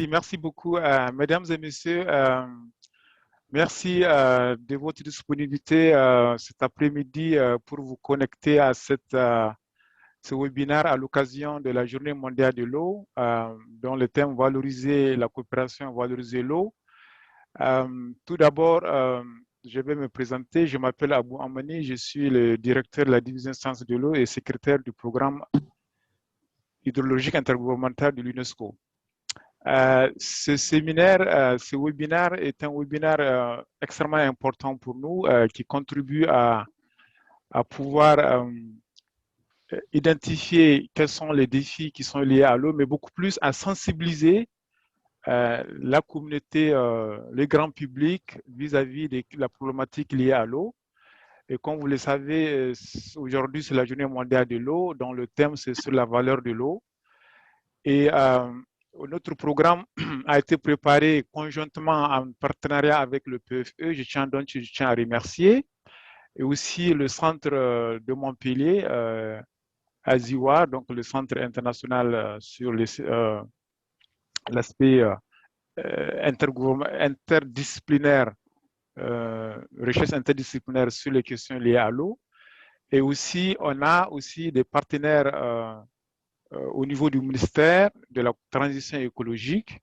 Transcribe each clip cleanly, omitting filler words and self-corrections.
Merci beaucoup, mesdames et messieurs. Merci de votre disponibilité cet après-midi pour vous connecter à ce webinaire à l'occasion de la Journée mondiale de l'eau, dont le thème valoriser la coopération, valoriser l'eau. Tout d'abord, je vais me présenter. Je m'appelle Abou Amani, je suis le directeur de la division sciences de l'eau et secrétaire du programme hydrologique intergouvernemental de l'UNESCO. Ce séminaire, ce webinaire est un webinaire extrêmement important pour nous qui contribue à pouvoir identifier quels sont les défis qui sont liés à l'eau, mais beaucoup plus à sensibiliser la communauté, le grand public vis-à-vis de la problématique liée à l'eau. Et comme vous le savez, aujourd'hui, c'est la journée mondiale de l'eau, dont le thème, c'est sur la valeur de l'eau. Et notre programme a été préparé conjointement en partenariat avec le PFE. Je tiens à remercier. Et aussi le centre de Montpellier, ASIWA, donc le centre international sur l'aspect interdisciplinaire, recherche interdisciplinaire sur les questions liées à l'eau. Et aussi, on a aussi des partenaires au niveau du ministère de la Transition écologique.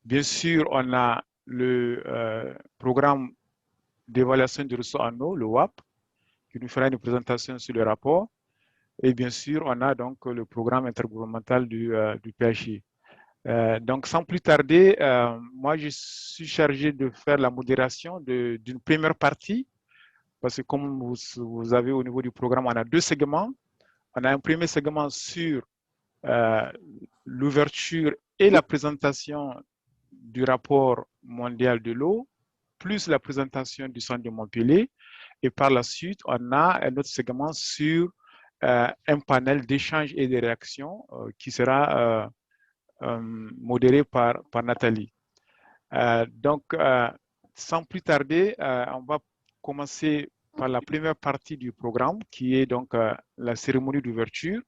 Bien sûr, on a le programme d'évaluation des ressources en eau, le WAP, qui nous fera une présentation sur le rapport. Et bien sûr, on a donc le programme intergouvernemental du PHI. Donc, sans plus tarder, moi, je suis chargé de faire la modération d'une première partie, parce que comme vous avez au niveau du programme, on a deux segments. On a un premier segment sur l'ouverture et la présentation du rapport mondial de l'eau, plus la présentation du centre de Montpellier. Et par la suite, on a un autre segment sur un panel d'échanges et de réactions qui sera modéré par Nathalie. Donc, sans plus tarder, on va commencer par la première partie du programme, qui est donc la cérémonie d'ouverture,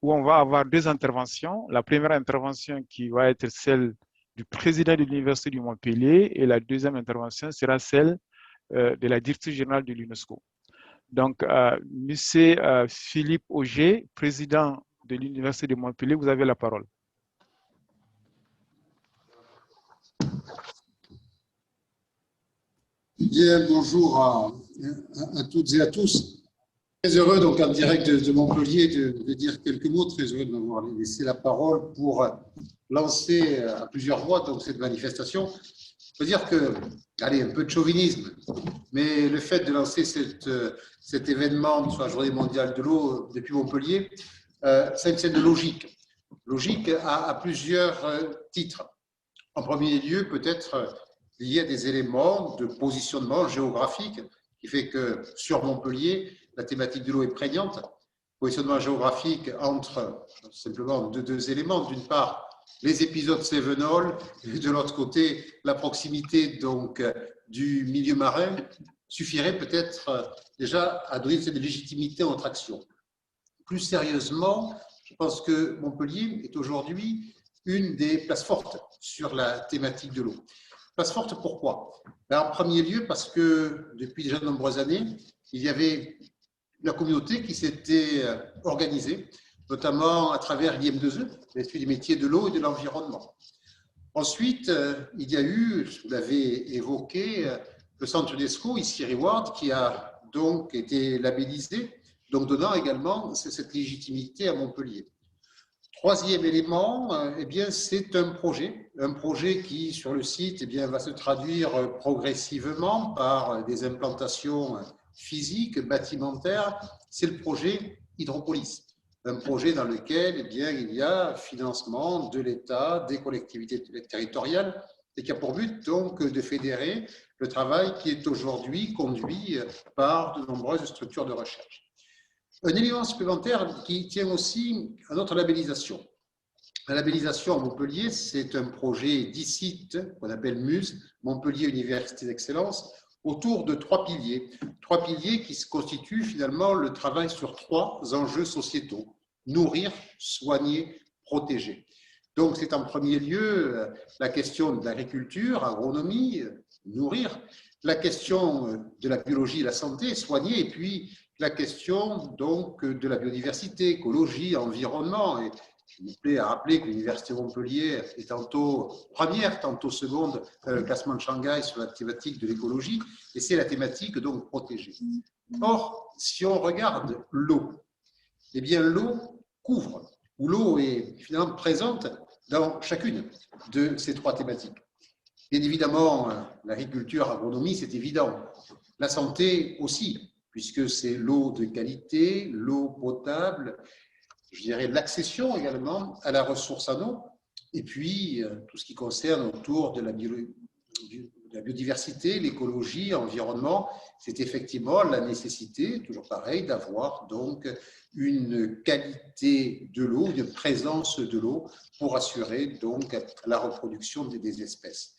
où on va avoir deux interventions. La première intervention qui va être celle du président de l'Université du Montpellier et la deuxième intervention sera celle de la directrice générale de l'UNESCO. Donc, Monsieur Philippe Auger, président de l'Université de Montpellier, vous avez la parole. Bien, bonjour à toutes et à tous. Très heureux, donc en direct de Montpellier, de dire quelques mots. Très heureux de m'avoir laissé la parole pour lancer à plusieurs voix donc, cette manifestation. Je peux dire que, allez, un peu de chauvinisme, mais le fait de lancer cet événement sur la Journée mondiale de l'eau depuis Montpellier, c'est une scène de logique. Logique à plusieurs titres. En premier lieu, peut-être lié à des éléments de positionnement géographique qui fait que sur Montpellier, la thématique de l'eau est prégnante. Positionnement géographique entre simplement deux éléments. D'une part, les épisodes Cévenol, et de l'autre côté, la proximité donc du milieu marin suffirait peut-être déjà à donner cette légitimité à notre action. Plus sérieusement, je pense que Montpellier est aujourd'hui une des places fortes sur la thématique de l'eau. Place forte, pourquoi? En premier lieu, parce que depuis déjà de nombreuses années, il y avait la communauté qui s'était organisée, notamment à travers l'IM2E, l'Institut des métiers de l'eau et de l'environnement. Ensuite, il y a eu, vous l'avez évoqué, le centre UNESCO, ici Reward, qui a donc été labellisé, donc donnant également cette légitimité à Montpellier. Troisième élément, eh bien, c'est un projet qui, sur le site, eh bien, va se traduire progressivement par des implantations physiques, bâtimentaires. C'est le projet Hydropolis, un projet dans lequel eh bien, il y a financement de l'État, des collectivités territoriales, et qui a pour but donc de fédérer le travail qui est aujourd'hui conduit par de nombreuses structures de recherche. Un élément supplémentaire qui tient aussi à notre labellisation. La labellisation à Montpellier, c'est un projet d'ICIT qu'on appelle MUSE, Montpellier Université d'Excellence, autour de trois piliers qui se constituent finalement le travail sur trois enjeux sociétaux: nourrir, soigner, protéger. Donc, c'est en premier lieu la question de l'agriculture, agronomie, nourrir, la question de la biologie et la santé, soigner, et puis la question donc de la biodiversité, écologie, environnement. Et je me plais à rappeler que l'Université de Montpellier est tantôt première, tantôt seconde dans le classement de Shanghai sur la thématique de l'écologie, et c'est la thématique donc protégée. Or, si on regarde l'eau, eh bien l'eau couvre, ou l'eau est finalement présente dans chacune de ces trois thématiques. Bien évidemment, l'agriculture, l'agronomie, c'est évident. La santé aussi, puisque c'est l'eau de qualité, l'eau potable, je dirais l'accession également à la ressource en eau, et puis tout ce qui concerne autour de la biodiversité, l'écologie, l'environnement, c'est effectivement la nécessité, toujours pareil, d'avoir donc une qualité de l'eau, une présence de l'eau pour assurer donc la reproduction des espèces.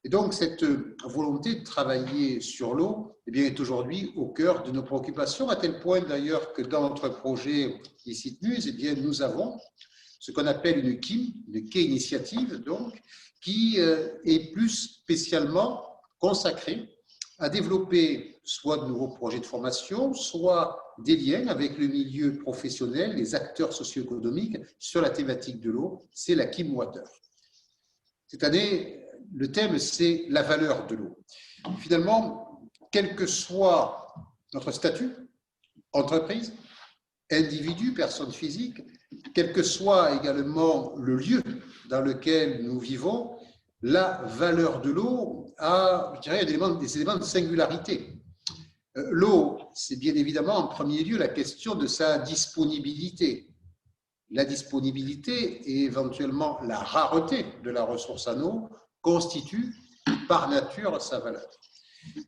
Et donc, cette volonté de travailler sur l'eau eh bien, est aujourd'hui au cœur de nos préoccupations, à tel point d'ailleurs que dans notre projet ici de Muse, eh bien, nous avons ce qu'on appelle une KIM, une Key Initiative, donc, qui est plus spécialement consacrée à développer soit de nouveaux projets de formation, soit des liens avec le milieu professionnel, les acteurs socio-économiques sur la thématique de l'eau, c'est la KIM Water. Cette année, le thème, c'est la valeur de l'eau. Finalement, quel que soit notre statut, entreprise, individu, personne physique, quel que soit également le lieu dans lequel nous vivons, la valeur de l'eau a, je dirais, des éléments de singularité. L'eau, c'est bien évidemment en premier lieu la question de sa disponibilité. La disponibilité et éventuellement la rareté de la ressource en eau constitue par nature sa valeur.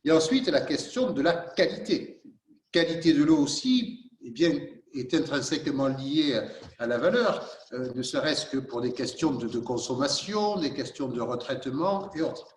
Et ensuite, la question de la qualité. Qualité de l'eau aussi, eh bien, est intrinsèquement liée à la valeur, ne serait-ce que pour des questions de consommation, des questions de retraitement et autres.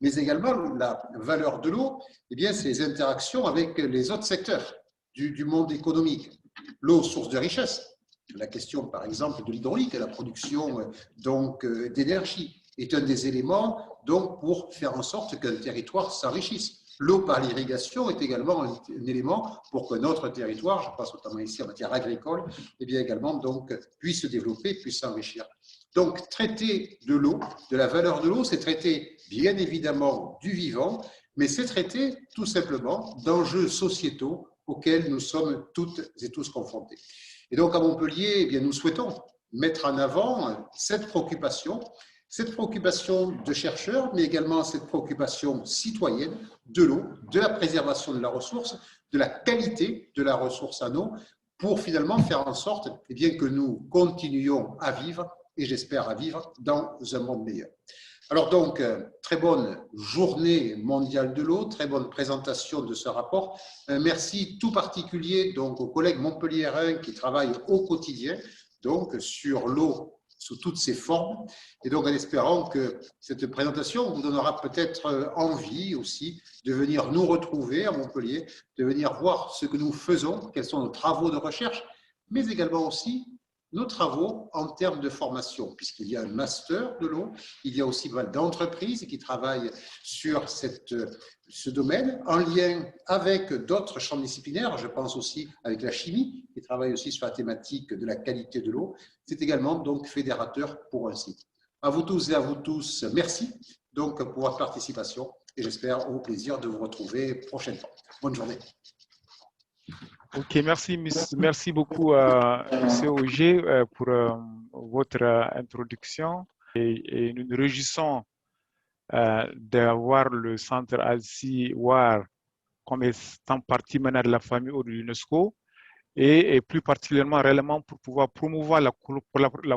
Mais également, la valeur de l'eau, eh bien, c'est les interactions avec les autres secteurs du monde économique. L'eau, source de richesse. La question, par exemple, de l'hydraulique et la production donc d'énergie est un des éléments donc pour faire en sorte qu'un territoire s'enrichisse. L'eau par l'irrigation est également un élément pour que notre territoire, je pense notamment ici en matière agricole, eh bien également donc puisse se développer, puisse s'enrichir. Donc traiter de l'eau, de la valeur de l'eau, c'est traiter bien évidemment du vivant, mais c'est traiter tout simplement d'enjeux sociétaux auxquels nous sommes toutes et tous confrontés. Et donc à Montpellier, eh bien, nous souhaitons mettre en avant cette préoccupation de chercheurs, mais également cette préoccupation citoyenne de l'eau, de la préservation de la ressource, de la qualité de la ressource en eau, pour finalement faire en sorte eh bien, que nous continuions à vivre, et j'espère à vivre, dans un monde meilleur. Alors donc, très bonne journée mondiale de l'eau, très bonne présentation de ce rapport. Un merci tout particulier donc, aux collègues montpelliérains qui travaillent au quotidien donc, sur l'eau sous toutes ses formes. Et donc, en espérant que cette présentation vous donnera peut-être envie aussi de venir nous retrouver à Montpellier, de venir voir ce que nous faisons, quels sont nos travaux de recherche, mais également aussi nos travaux en termes de formation, puisqu'il y a un master de l'eau, il y a aussi pas mal d'entreprises qui travaillent sur ce domaine, en lien avec d'autres champs disciplinaires, je pense aussi avec la chimie, qui travaille aussi sur la thématique de la qualité de l'eau. C'est également donc fédérateur pour un site. À vous tous et à vous tous, merci donc pour votre participation et j'espère au plaisir de vous retrouver prochainement. Bonne journée. Ok, merci beaucoup, M. Auger, pour votre introduction. Et nous nous réjouissons d'avoir le centre Alci-War comme étant partie maintenant de la famille de l'UNESCO et plus particulièrement réellement pour pouvoir promouvoir la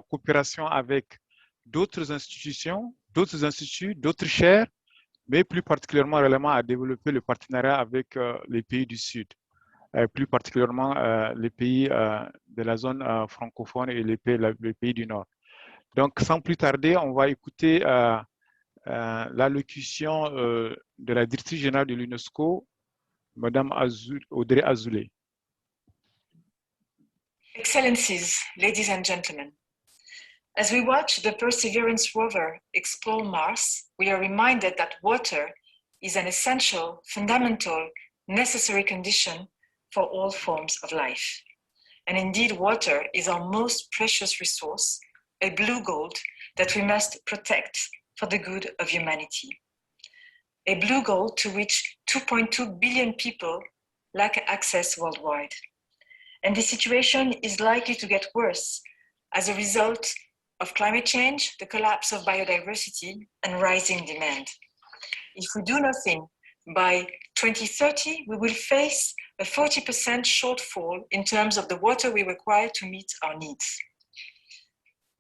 coopération avec d'autres institutions, d'autres instituts, d'autres chaires, mais plus particulièrement réellement à développer le partenariat avec les pays du Sud. Plus particulièrement les pays de la zone francophone et les pays du Nord. Donc, sans plus tarder, on va écouter l'allocution de la directrice générale de l'UNESCO, Madame Audrey Azoulay. Excellencies, ladies and gentlemen, As we watch the Perseverance rover explore Mars, we are reminded that water is an essential, fundamental, necessary condition for all forms of life. And indeed, water is our most precious resource, a blue gold that we must protect for the good of humanity. A blue gold to which 2.2 billion people lack access worldwide. And the situation is likely to get worse as a result of climate change, the collapse of biodiversity, and rising demand. If we do nothing, by 2030, we will face a 40% shortfall in terms of the water we require to meet our needs.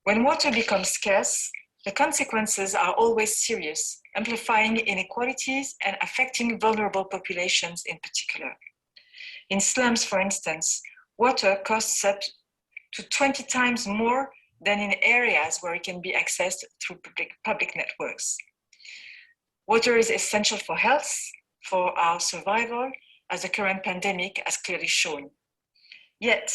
When water becomes scarce, the consequences are always serious, amplifying inequalities and affecting vulnerable populations in particular. In slums, for instance, water costs up to 20 times more than in areas where it can be accessed through public networks. Water is essential for health, for our survival, as the current pandemic has clearly shown. Yet,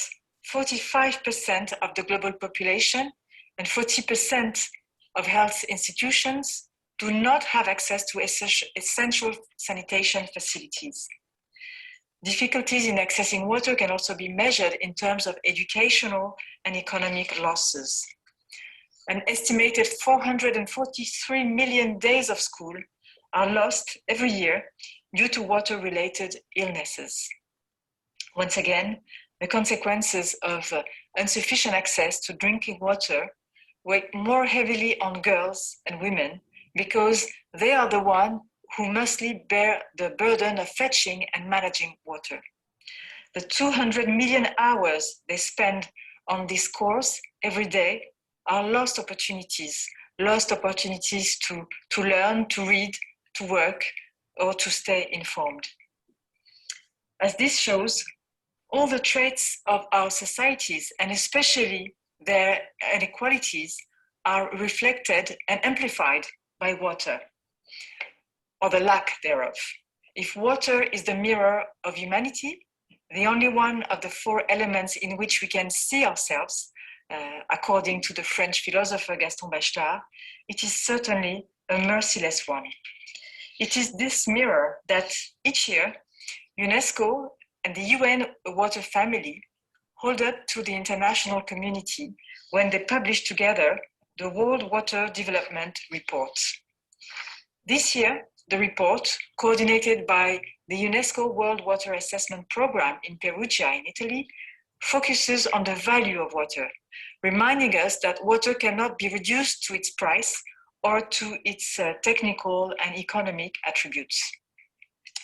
45% of the global population and 40% of health institutions do not have access to essential sanitation facilities. Difficulties in accessing water can also be measured in terms of educational and economic losses. An estimated 443 million days of school are lost every year due to water-related illnesses. Once again, the consequences of insufficient access to drinking water weigh more heavily on girls and women because they are the ones who mostly bear the burden of fetching and managing water. The 200 million hours they spend on this course every day are lost opportunities to learn, to read, to work, or to stay informed. As this shows, all the traits of our societies, and especially their inequalities, are reflected and amplified by water, or the lack thereof. If water is the mirror of humanity, the only one of the four elements in which we can see ourselves, according to the French philosopher Gaston Bachelard, it is certainly a merciless one. It is this mirror that each year UNESCO and the UN Water Family hold up to the international community when they publish together the World Water Development Report. This year, the report, coordinated by the UNESCO World Water Assessment Program in Perugia in Italy, focuses on the value of water, reminding us that water cannot be reduced to its price or to its technical and economic attributes.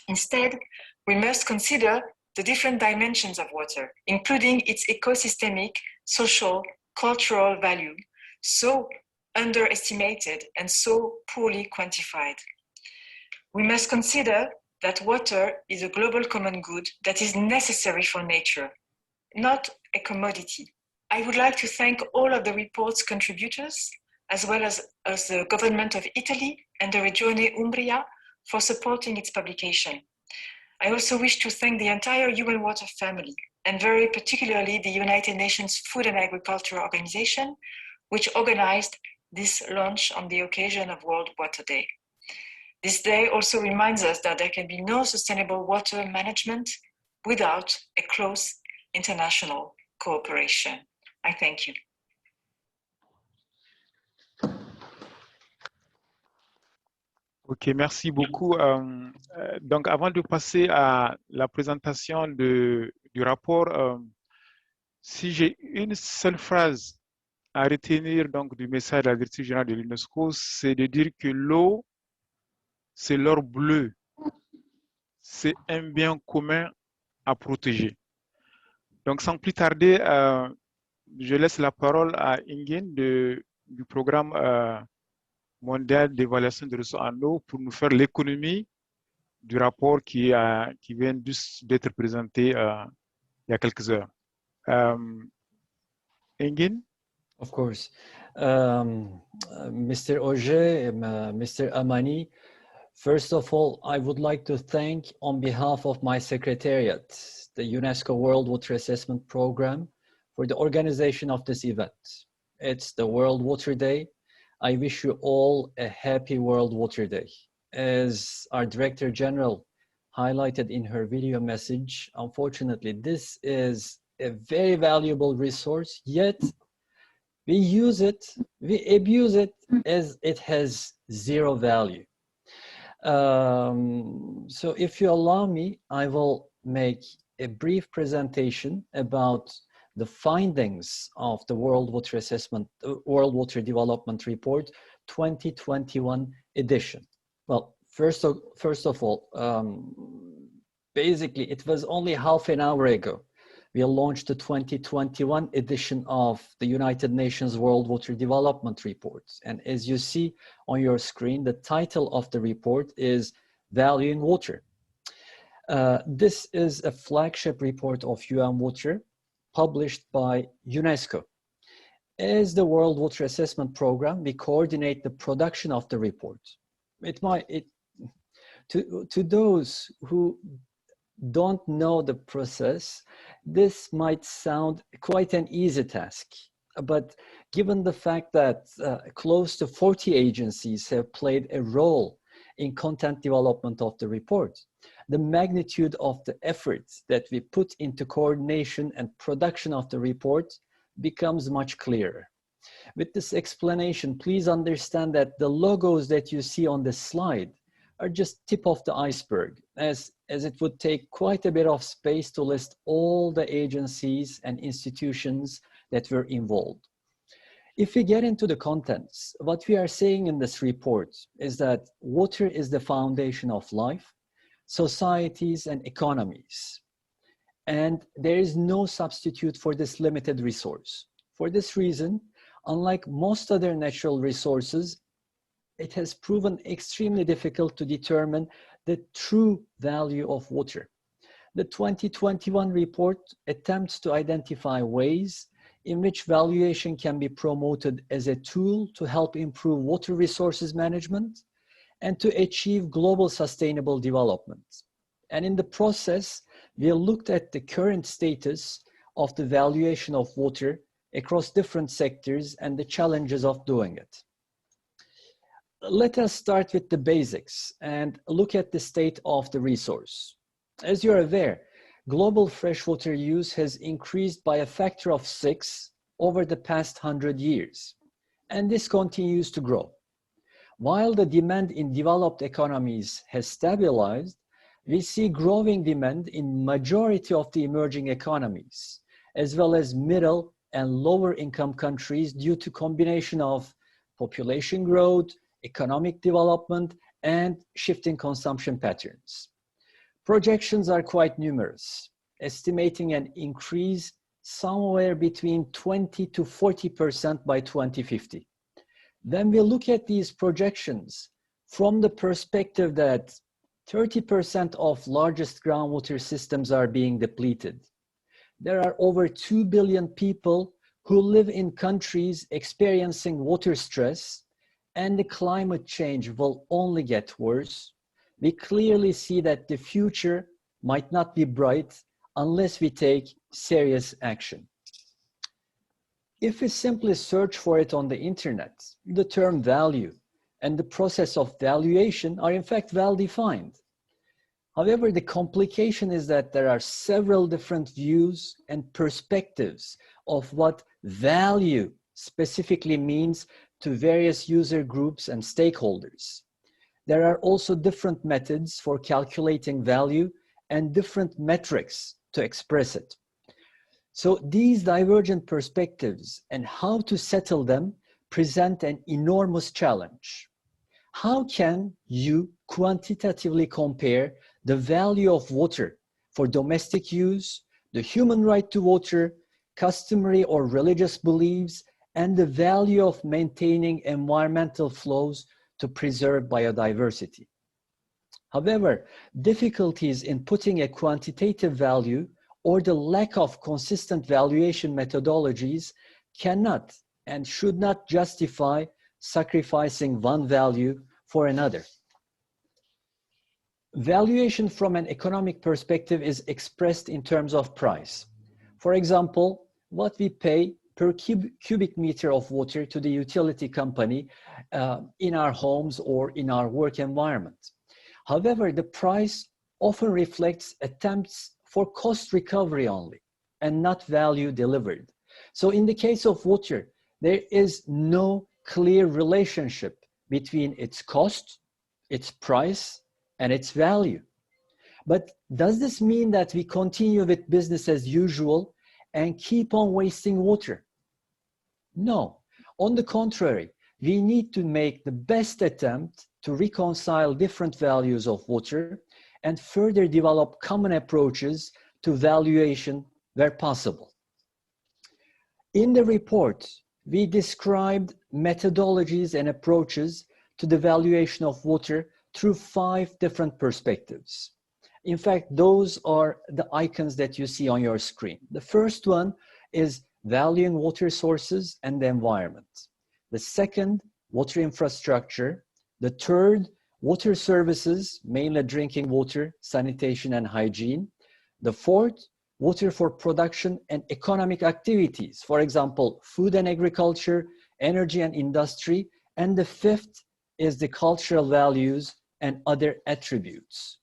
Instead, we must consider the different dimensions of water, including its ecosystemic, social, cultural value, so underestimated and so poorly quantified. We must consider that water is a global common good that is necessary for nature, not a commodity. I would like to thank all of the report's contributors, as well as the government of Italy and the Regione Umbria for supporting its publication. I also wish to thank the entire UN Water family, and very particularly the United Nations Food and Agriculture Organization, which organized this launch on the occasion of World Water Day. This day also reminds us that there can be no sustainable water management without a close international cooperation. I thank you. Ok, merci beaucoup. Donc, avant de passer à la présentation du rapport, si j'ai une seule phrase à retenir donc, du message de la direction générale de l'UNESCO, c'est de dire que l'eau, c'est l'or bleu. C'est un bien commun à protéger. Donc, sans plus tarder, je laisse la parole à Ingin du programme mondial d'évaluation des ressources en eau pour nous faire l'économie du rapport qui vient d'être présenté il y a quelques heures. Engin? Of course. Mr. Auger, Mr. Amani, first of all, I would like to thank on behalf of my secretariat, the UNESCO World Water Assessment Program, for the organization of this event. It's the World Water Day. I wish you all a happy World Water Day. As our Director General highlighted in her video message, unfortunately, this is a very valuable resource, yet we use it, we abuse it as it has zero value. So if you allow me, I will make a brief presentation about the findings of the World Water Assessment, World Water Development Report 2021 edition. Well, first of all, basically it was only half an hour ago we launched the 2021 edition of the United Nations World Water Development Report. And as you see on your screen, the title of the report is Valuing Water. This is a flagship report of UN Water published by UNESCO. As the World Water Assessment Program, we coordinate the production of the report. To those who don't know the process, this might sound quite an easy task. But given the fact that close to 40 agencies have played a role in content development of the report, the magnitude of the efforts that we put into coordination and production of the report becomes much clearer. With this explanation, please understand that the logos that you see on the slide are just tip of the iceberg, as it would take quite a bit of space to list all the agencies and institutions that were involved. If we get into the contents, what we are saying in this report is that water is the foundation of life, societies, and economies. And there is no substitute for this limited resource. For this reason, unlike most other natural resources, it has proven extremely difficult to determine the true value of water. The 2021 report attempts to identify ways in which valuation can be promoted as a tool to help improve water resources management and to achieve global sustainable development. And in the process, we looked at the current status of the valuation of water across different sectors and the challenges of doing it. Let us start with the basics and look at the state of the resource. As you're aware, global freshwater use has increased by a factor of 6 over the past 100 years, and this continues to grow. While the demand in developed economies has stabilized, we see growing demand in majority of the emerging economies, as well as middle and lower income countries due to combination of population growth, economic development, and shifting consumption patterns. Projections are quite numerous, estimating an increase somewhere between 20 to 40% by 2050. Then we look at these projections from the perspective that 30% of largest groundwater systems are being depleted. There are over 2 billion people who live in countries experiencing water stress, and the climate change will only get worse. We clearly see that the future might not be bright unless we take serious action. If we simply search for it on the internet, the term value and the process of valuation are in fact well defined. However, the complication is that there are several different views and perspectives of what value specifically means to various user groups and stakeholders. There are also different methods for calculating value and different metrics to express it. So these divergent perspectives and how to settle them present an enormous challenge. How can you quantitatively compare the value of water for domestic use, the human right to water, customary or religious beliefs, and the value of maintaining environmental flows to preserve biodiversity? However, difficulties in putting a quantitative value or the lack of consistent valuation methodologies cannot and should not justify sacrificing one value for another. Valuation from an economic perspective is expressed in terms of price. For example, what we pay per cubic meter of water to the utility company in our homes or in our work environment. However, the price often reflects attempts for cost recovery only and not value delivered. So in the case of water, there is no clear relationship between its cost, its price, and its value. But does this mean that we continue with business as usual and keep on wasting water? No. On the contrary, we need to make the best attempt to reconcile different values of water and further develop common approaches to valuation where possible. In the report, we described methodologies and approaches to the valuation of water through 5 different perspectives. In fact, those are the icons that you see on your screen. The first one is valuing water sources and the environment. The second, water infrastructure. The third, water services, mainly drinking water, sanitation and hygiene. The fourth, water for production and economic activities, for example, food and agriculture, energy and industry. And the fifth is the cultural values and other attributes.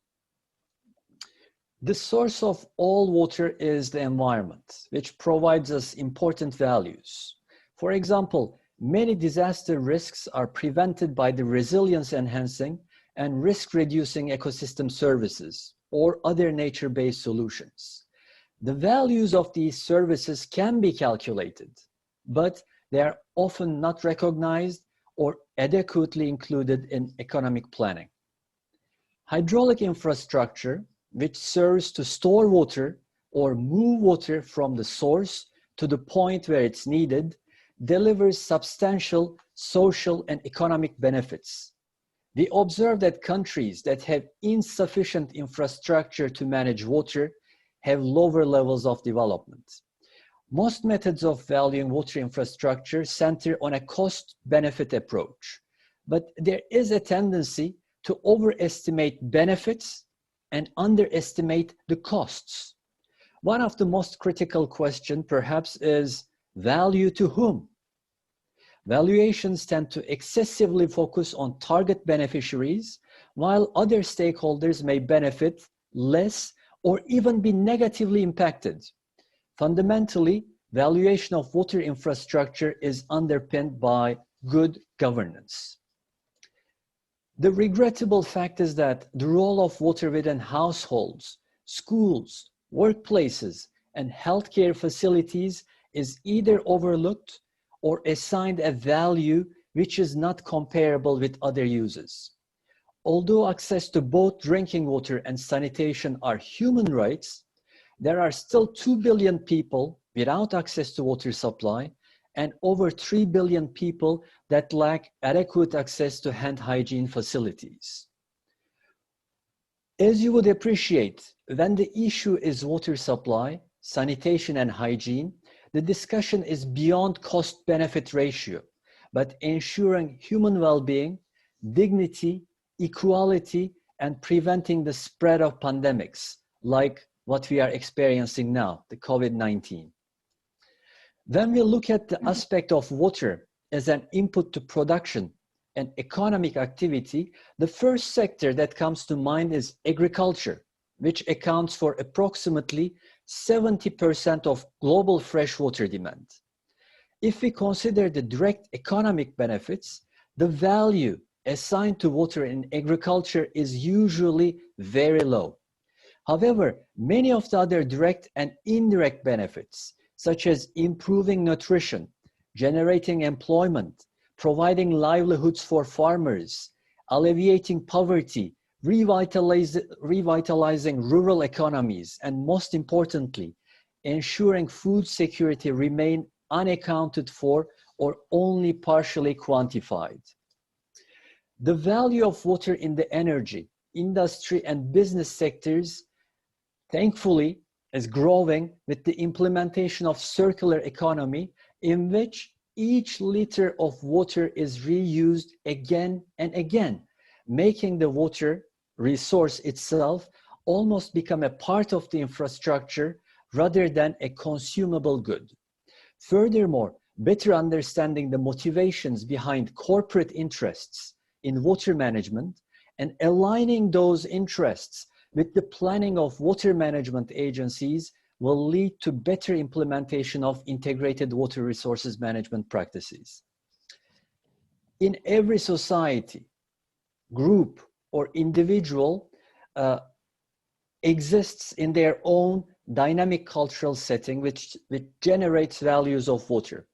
The source of all water is the environment, which provides us important values. For example, many disaster risks are prevented by the resilience enhancing and risk reducing ecosystem services or other nature-based solutions. The values of these services can be calculated, but they are often not recognized or adequately included in economic planning. Hydraulic infrastructure, which serves to store water or move water from the source to the point where it's needed, delivers substantial social and economic benefits. We observe that countries that have insufficient infrastructure to manage water have lower levels of development. Most methods of valuing water infrastructure center on a cost-benefit approach, but there is a tendency to overestimate benefits and underestimate the costs. One of the most critical questions perhaps is value to whom? Valuations tend to excessively focus on target beneficiaries, while other stakeholders may benefit less or even be negatively impacted. Fundamentally, valuation of water infrastructure is underpinned by good governance. The regrettable fact is that the role of water within households, schools, workplaces, and healthcare facilities is either overlooked or assigned a value which is not comparable with other uses. Although access to both drinking water and sanitation are human rights, there are still 2 billion people without access to water supply and over 3 billion people that lack adequate access to hand hygiene facilities. As you would appreciate, when the issue is water supply, sanitation, and hygiene, the discussion is beyond cost-benefit ratio, but ensuring human well-being, dignity, equality, and preventing the spread of pandemics, like what we are experiencing now, the COVID-19. When we look at the aspect of water as an input to production and economic activity, the first sector that comes to mind is agriculture, which accounts for approximately 70% of global freshwater demand. If we consider the direct economic benefits, the value assigned to water in agriculture is usually very low. However, many of the other direct and indirect benefits, such as improving nutrition, generating employment, providing livelihoods for farmers, alleviating poverty, revitalizing rural economies, and most importantly, ensuring food security remain unaccounted for or only partially quantified. The value of water in the energy, industry, and business sectors, thankfully, is growing with the implementation of circular economy, in which each liter of water is reused again and again, making the water resource itself almost become a part of the infrastructure rather than a consumable good. Furthermore, better understanding the motivations behind corporate interests in water management and aligning those interests with the planning of water management agencies will lead to better implementation of integrated water resources management practices. In every society, group, or individual exists in their own dynamic cultural setting which generates values of water.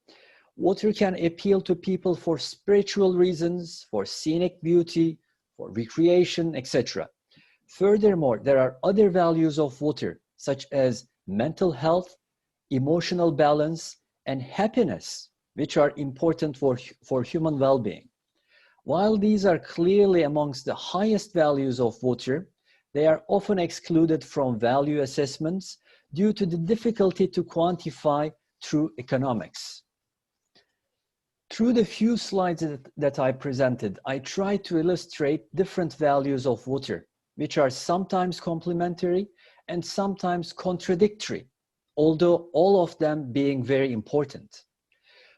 Water can appeal to people for spiritual reasons, for scenic beauty, for recreation, etc. Furthermore, there are other values of water, such as mental health, emotional balance, and happiness, which are important for human well-being. While these are clearly amongst the highest values of water, they are often excluded from value assessments due to the difficulty to quantify through economics. Through the few slides that I presented, I tried to illustrate different values of water, which are sometimes complementary and sometimes contradictory, although all of them being very important.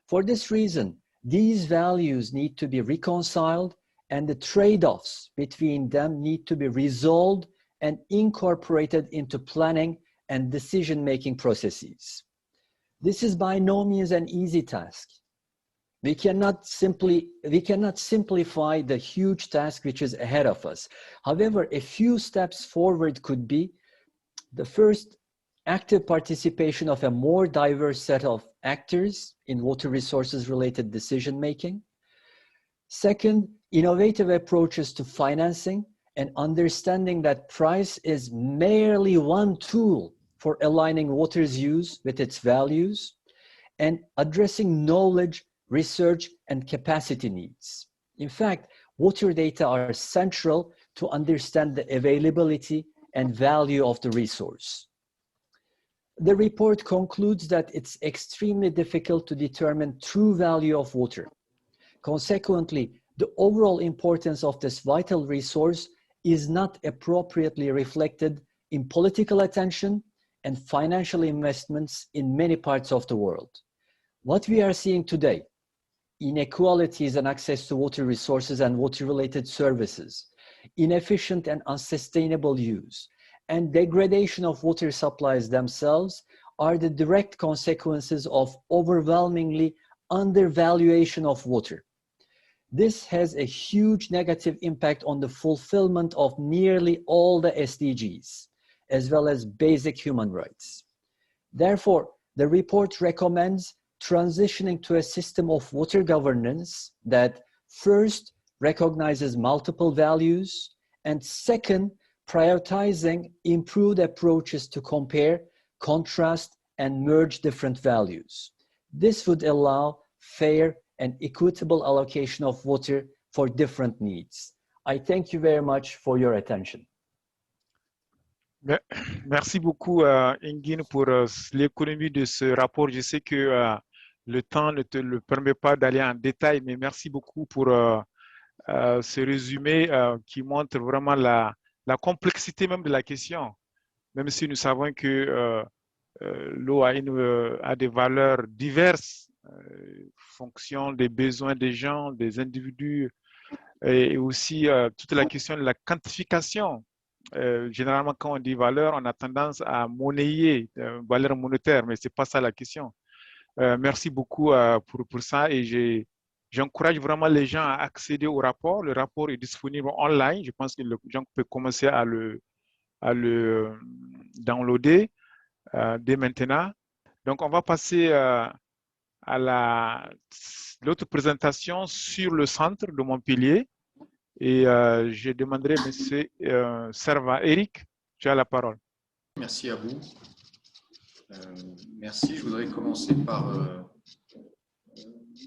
For this reason, these values need to be reconciled and the trade-offs between them need to be resolved and incorporated into planning and decision-making processes. This is by no means an easy task. We cannot simplify the huge task which is ahead of us. However, a few steps forward could be the first, active participation of a more diverse set of actors in water resources related decision making. Second, innovative approaches to financing and understanding that price is merely one tool for aligning water's use with its values, and addressing knowledge, research, and capacity needs. In fact, water data are central to understand the availability and value of the resource. The report concludes that it's extremely difficult to determine true value of water. Consequently, the overall importance of this vital resource is not appropriately reflected in political attention and financial investments in many parts of the world. What we are seeing today, inequalities in access to water resources and water-related services, inefficient and unsustainable use, and degradation of water supplies themselves are the direct consequences of overwhelmingly undervaluation of water. This has a huge negative impact on the fulfillment of nearly all the SDGs, as well as basic human rights. Therefore, the report recommends transitioning to a system of water governance that first recognizes multiple values, and second, prioritizing improved approaches to compare, contrast, and merge different values. This would allow fair and equitable allocation of water for different needs. I thank you very much for your attention. Merci beaucoup, Engin, pour l'économie de ce rapport. Je sais que le temps ne te le permet pas d'aller en détail, mais merci beaucoup pour ce résumé qui montre vraiment la complexité même de la question, même si nous savons que l'eau a des valeurs diverses, fonction des besoins des gens, des individus, et aussi toute la question de la quantification. Généralement, quand on dit valeur, on a tendance à monnayer, valeur monétaire, mais ce n'est pas ça la question. Merci beaucoup pour ça, et j'encourage vraiment les gens à accéder au rapport. Le rapport est disponible online. Je pense que les gens peuvent commencer à le downloader dès maintenant. Donc, on va passer à l'autre présentation sur le centre de Montpellier. Et je demanderai M. Serva. Eric, tu as la parole. Merci à vous. Merci. Je voudrais commencer par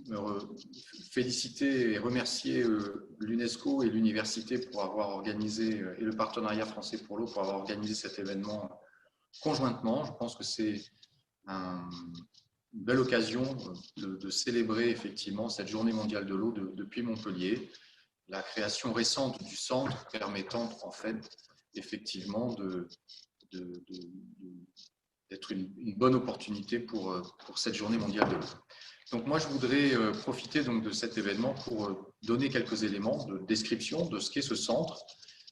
me féliciter et remercier l'UNESCO et l'université pour avoir organisé, et le partenariat français pour l'eau pour avoir organisé cet événement conjointement. Je pense que c'est une belle occasion de célébrer effectivement cette journée mondiale de l'eau depuis Montpellier, la création récente du centre permettant en fait effectivement d'être une bonne opportunité pour cette journée mondiale de l'eau. Donc moi, je voudrais profiter donc de cet événement pour donner quelques éléments de description de ce qu'est ce centre.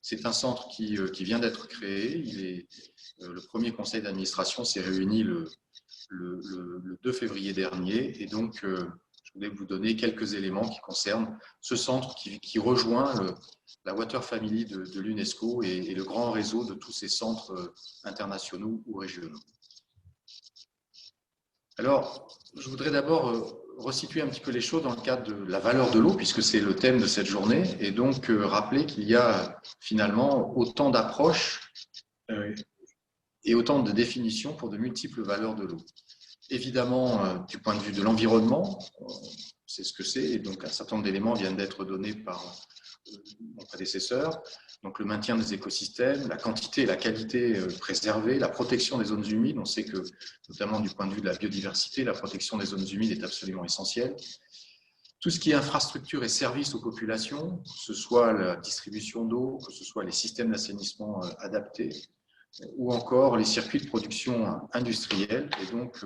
C'est un centre qui vient d'être créé. Le premier conseil d'administration s'est réuni le 2 février dernier. Et donc, je voulais vous donner quelques éléments qui concernent ce centre qui rejoint la Water Family de l'UNESCO et le grand réseau de tous ces centres internationaux ou régionaux. Alors, je voudrais d'abord resituer un petit peu les choses dans le cadre de la valeur de l'eau, puisque c'est le thème de cette journée, et donc rappeler qu'il y a finalement autant d'approches et autant de définitions pour de multiples valeurs de l'eau. Évidemment, du point de vue de l'environnement, c'est ce que c'est, et donc un certain nombre d'éléments viennent d'être donnés par mon prédécesseur. Donc le maintien des écosystèmes, la quantité et la qualité préservée, la protection des zones humides. On sait que, notamment du point de vue de la biodiversité, la protection des zones humides est absolument essentielle. Tout ce qui est infrastructure et services aux populations, que ce soit la distribution d'eau, que ce soit les systèmes d'assainissement adaptés, ou encore les circuits de production industrielle, et donc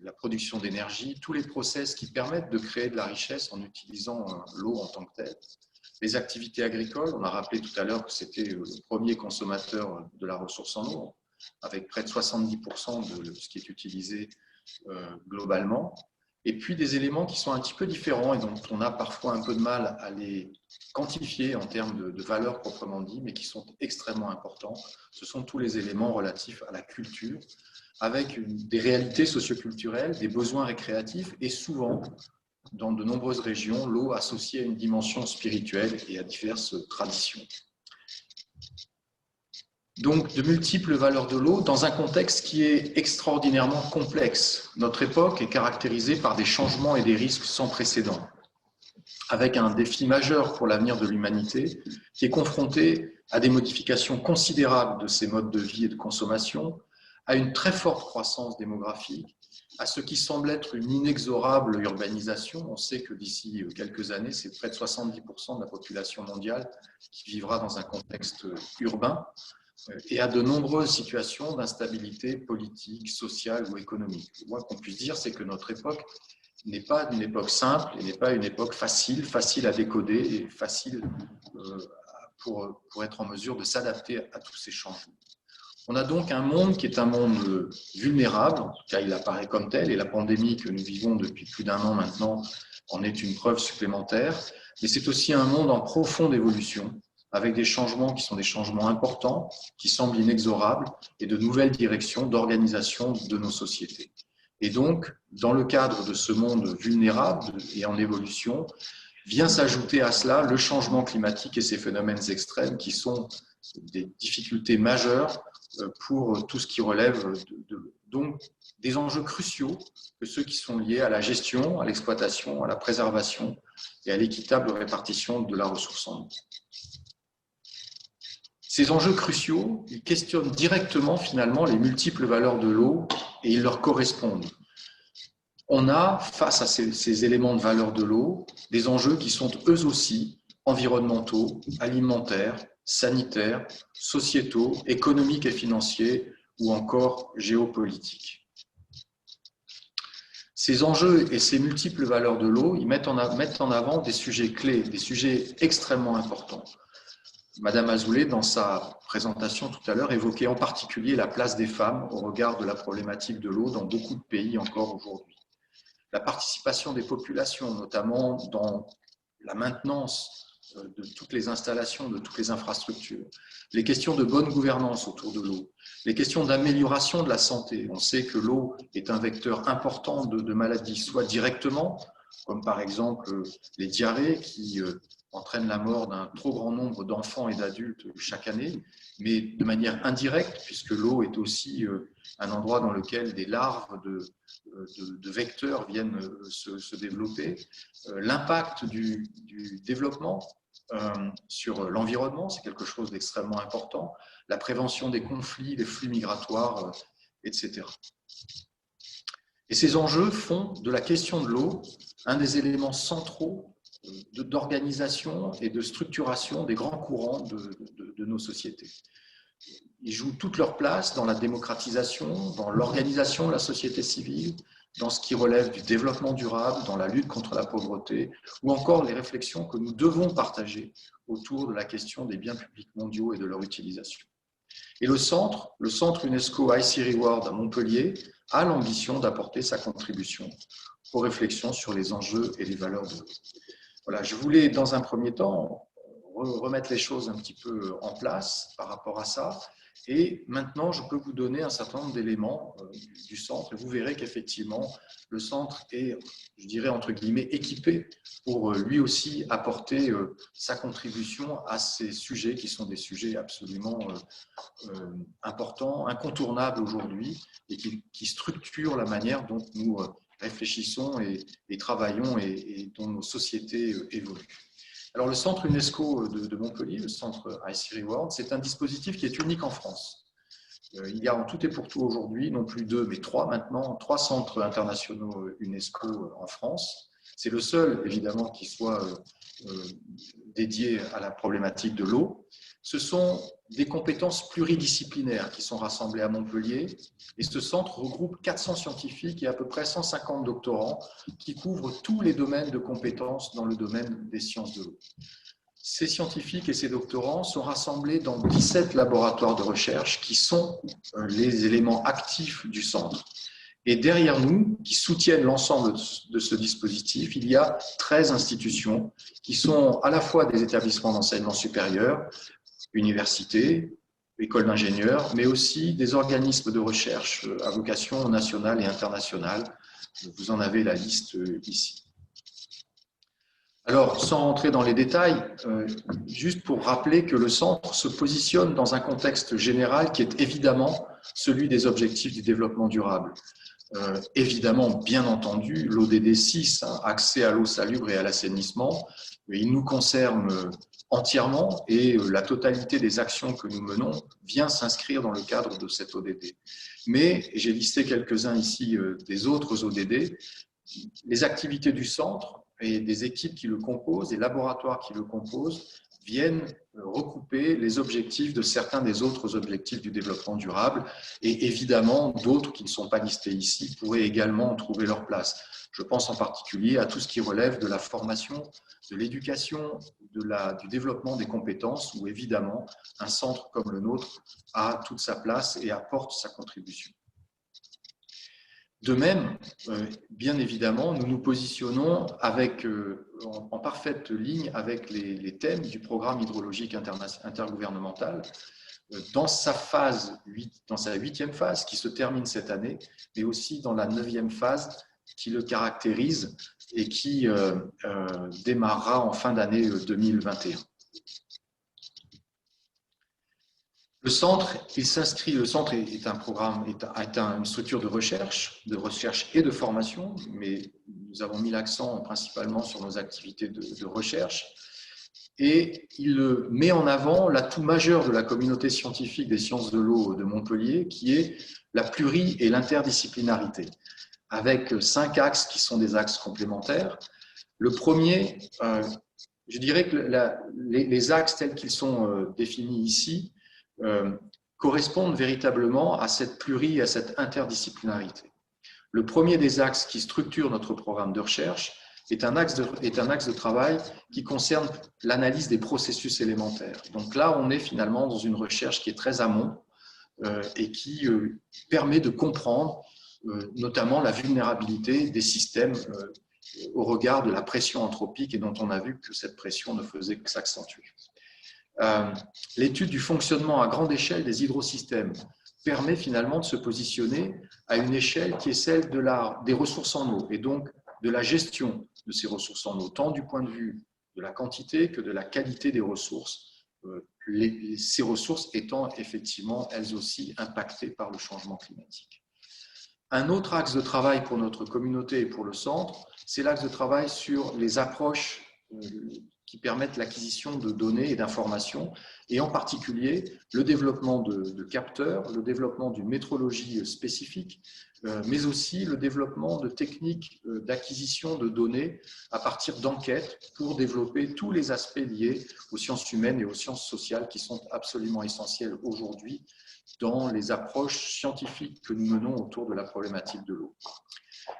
la production d'énergie, tous les process qui permettent de créer de la richesse en utilisant l'eau en tant que telle. Les activités agricoles, on a rappelé tout à l'heure que c'était le premier consommateur de la ressource en eau, avec près de 70% de ce qui est utilisé globalement. Et puis des éléments qui sont un petit peu différents et dont on a parfois un peu de mal à les quantifier en termes de valeur proprement dit, mais qui sont extrêmement importants. Ce sont tous les éléments relatifs à la culture, avec des réalités socioculturelles, des besoins récréatifs et souvent, dans de nombreuses régions, l'eau associée à une dimension spirituelle et à diverses traditions. Donc, de multiples valeurs de l'eau dans un contexte qui est extraordinairement complexe. Notre époque est caractérisée par des changements et des risques sans précédent, avec un défi majeur pour l'avenir de l'humanité qui est confronté à des modifications considérables de ses modes de vie et de consommation, à une très forte croissance démographique, à ce qui semble être une inexorable urbanisation. On sait que d'ici quelques années, c'est près de 70% de la population mondiale qui vivra dans un contexte urbain, et à de nombreuses situations d'instabilité politique, sociale ou économique. Le moins qu'on puisse dire, c'est que notre époque n'est pas une époque simple et n'est pas une époque facile à décoder et facile pour être en mesure de s'adapter à tous ces changements. On a donc un monde qui est un monde vulnérable, en tout cas il apparaît comme tel, et la pandémie que nous vivons depuis plus d'1 an maintenant en est une preuve supplémentaire, mais c'est aussi un monde en profonde évolution, avec des changements qui sont des changements importants, qui semblent inexorables, et de nouvelles directions d'organisation de nos sociétés. Et donc, dans le cadre de ce monde vulnérable et en évolution, vient s'ajouter à cela le changement climatique et ses phénomènes extrêmes qui sont des difficultés majeures pour tout ce qui relève donc des enjeux cruciaux que ceux qui sont liés à la gestion, à l'exploitation, à la préservation et à l'équitable répartition de la ressource en eau. Ces enjeux cruciaux, ils questionnent directement finalement les multiples valeurs de l'eau et ils leur correspondent. On a, face à ces éléments de valeur de l'eau, des enjeux qui sont eux aussi environnementaux, alimentaires, sanitaires, sociétaux, économiques et financiers ou encore géopolitiques. Ces enjeux et ces multiples valeurs de l'eau, ils mettent en avant des sujets clés, des sujets extrêmement importants. Madame Azoulay, dans sa présentation tout à l'heure, évoquait en particulier la place des femmes au regard de la problématique de l'eau dans beaucoup de pays encore aujourd'hui. La participation des populations, notamment dans la maintenance de toutes les installations, de toutes les infrastructures, les questions de bonne gouvernance autour de l'eau, les questions d'amélioration de la santé. On sait que l'eau est un vecteur important de maladies, soit directement, comme par exemple les diarrhées qui entraînent la mort d'un trop grand nombre d'enfants et d'adultes chaque année, mais de manière indirecte, puisque l'eau est aussi un endroit dans lequel des larves de vecteurs viennent se développer. L'impact du développement sur l'environnement, c'est quelque chose d'extrêmement important. La prévention des conflits, des flux migratoires, etc. Et ces enjeux font de la question de l'eau un des éléments centraux d'organisation et de structuration des grands courants de nos sociétés. ils jouent toute leur place dans la démocratisation, dans l'organisation de la société civile, dans ce qui relève du développement durable, dans la lutte contre la pauvreté, ou encore les réflexions que nous devons partager autour de la question des biens publics mondiaux et de leur utilisation. Et le centre UNESCO IC Reward à Montpellier a l'ambition d'apporter sa contribution aux réflexions sur les enjeux et les valeurs de l'eau. Voilà, je voulais dans un premier temps remettre les choses un petit peu en place par rapport à ça. Et maintenant, je peux vous donner un certain nombre d'éléments du centre. Et vous verrez qu'effectivement, le centre est, je dirais, entre guillemets, équipé pour lui aussi apporter sa contribution à ces sujets qui sont des sujets absolument importants, incontournables aujourd'hui et qui structurent la manière dont nous réfléchissons et travaillons et dont nos sociétés évoluent. Alors, le centre UNESCO de Montpellier, le centre IC Reward, c'est un dispositif qui est unique en France. Il y a en tout et pour tout aujourd'hui, non plus 2, mais 3 maintenant, 3 centres internationaux UNESCO en France. C'est le seul, évidemment, qui soit dédié à la problématique de l'eau. Ce sont des compétences pluridisciplinaires qui sont rassemblées à Montpellier. Et ce centre regroupe 400 scientifiques et à peu près 150 doctorants qui couvrent tous les domaines de compétences dans le domaine des sciences de l'eau. Ces scientifiques et ces doctorants sont rassemblés dans 17 laboratoires de recherche qui sont les éléments actifs du centre. Et derrière nous, qui soutiennent l'ensemble de ce dispositif, il y a 13 institutions qui sont à la fois des établissements d'enseignement supérieur, universités, écoles d'ingénieurs, mais aussi des organismes de recherche à vocation nationale et internationale. Vous en avez la liste ici. Alors, sans rentrer dans les détails, juste pour rappeler que le centre se positionne dans un contexte général qui est évidemment celui des objectifs du développement durable. Évidemment, bien entendu, l'ODD 6, accès à l'eau salubre et à l'assainissement, il nous concerne entièrement et la totalité des actions que nous menons vient s'inscrire dans le cadre de cet ODD. Mais, j'ai listé quelques-uns ici des autres ODD, les activités du centre et des équipes qui le composent, des laboratoires qui le composent, viennent recouper les objectifs de certains des autres objectifs du développement durable et évidemment d'autres qui ne sont pas listés ici pourraient également trouver leur place. Je pense en particulier à tout ce qui relève de la formation, de l'éducation, du développement des compétences où évidemment un centre comme le nôtre a toute sa place et apporte sa contribution. De même, bien évidemment, nous nous positionnons en parfaite ligne avec les thèmes du programme hydrologique intergouvernemental dans sa 8e phase qui se termine cette année, mais aussi dans la 9e phase qui le caractérise et qui démarrera en fin d'année 2021. Le centre est un programme, est une structure de recherche et de formation, mais nous avons mis l'accent principalement sur nos activités de recherche. Et il met en avant l'atout majeur de la communauté scientifique des sciences de l'eau de Montpellier, qui est la pluri- et l'interdisciplinarité, avec 5 axes qui sont des axes complémentaires. Le premier, je dirais que les axes tels qu'ils sont définis ici, correspondent véritablement à cette pluri et à cette interdisciplinarité. Le premier des axes qui structure notre programme de recherche est un axe de travail qui concerne l'analyse des processus élémentaires. Donc là, on est finalement dans une recherche qui est très amont et qui permet de comprendre notamment la vulnérabilité des systèmes au regard de la pression anthropique et dont on a vu que cette pression ne faisait que s'accentuer. L'étude du fonctionnement à grande échelle des hydrosystèmes permet finalement de se positionner à une échelle qui est celle des ressources en eau et donc de la gestion de ces ressources en eau, tant du point de vue de la quantité que de la qualité des ressources, ces ressources étant effectivement elles aussi impactées par le changement climatique. Un autre axe de travail pour notre communauté et pour le centre, c'est l'axe de travail sur les approches qui permettent l'acquisition de données et d'informations, et en particulier le développement de capteurs, le développement d'une métrologie spécifique, mais aussi le développement de techniques d'acquisition de données à partir d'enquêtes pour développer tous les aspects liés aux sciences humaines et aux sciences sociales qui sont absolument essentiels aujourd'hui dans les approches scientifiques que nous menons autour de la problématique de l'eau.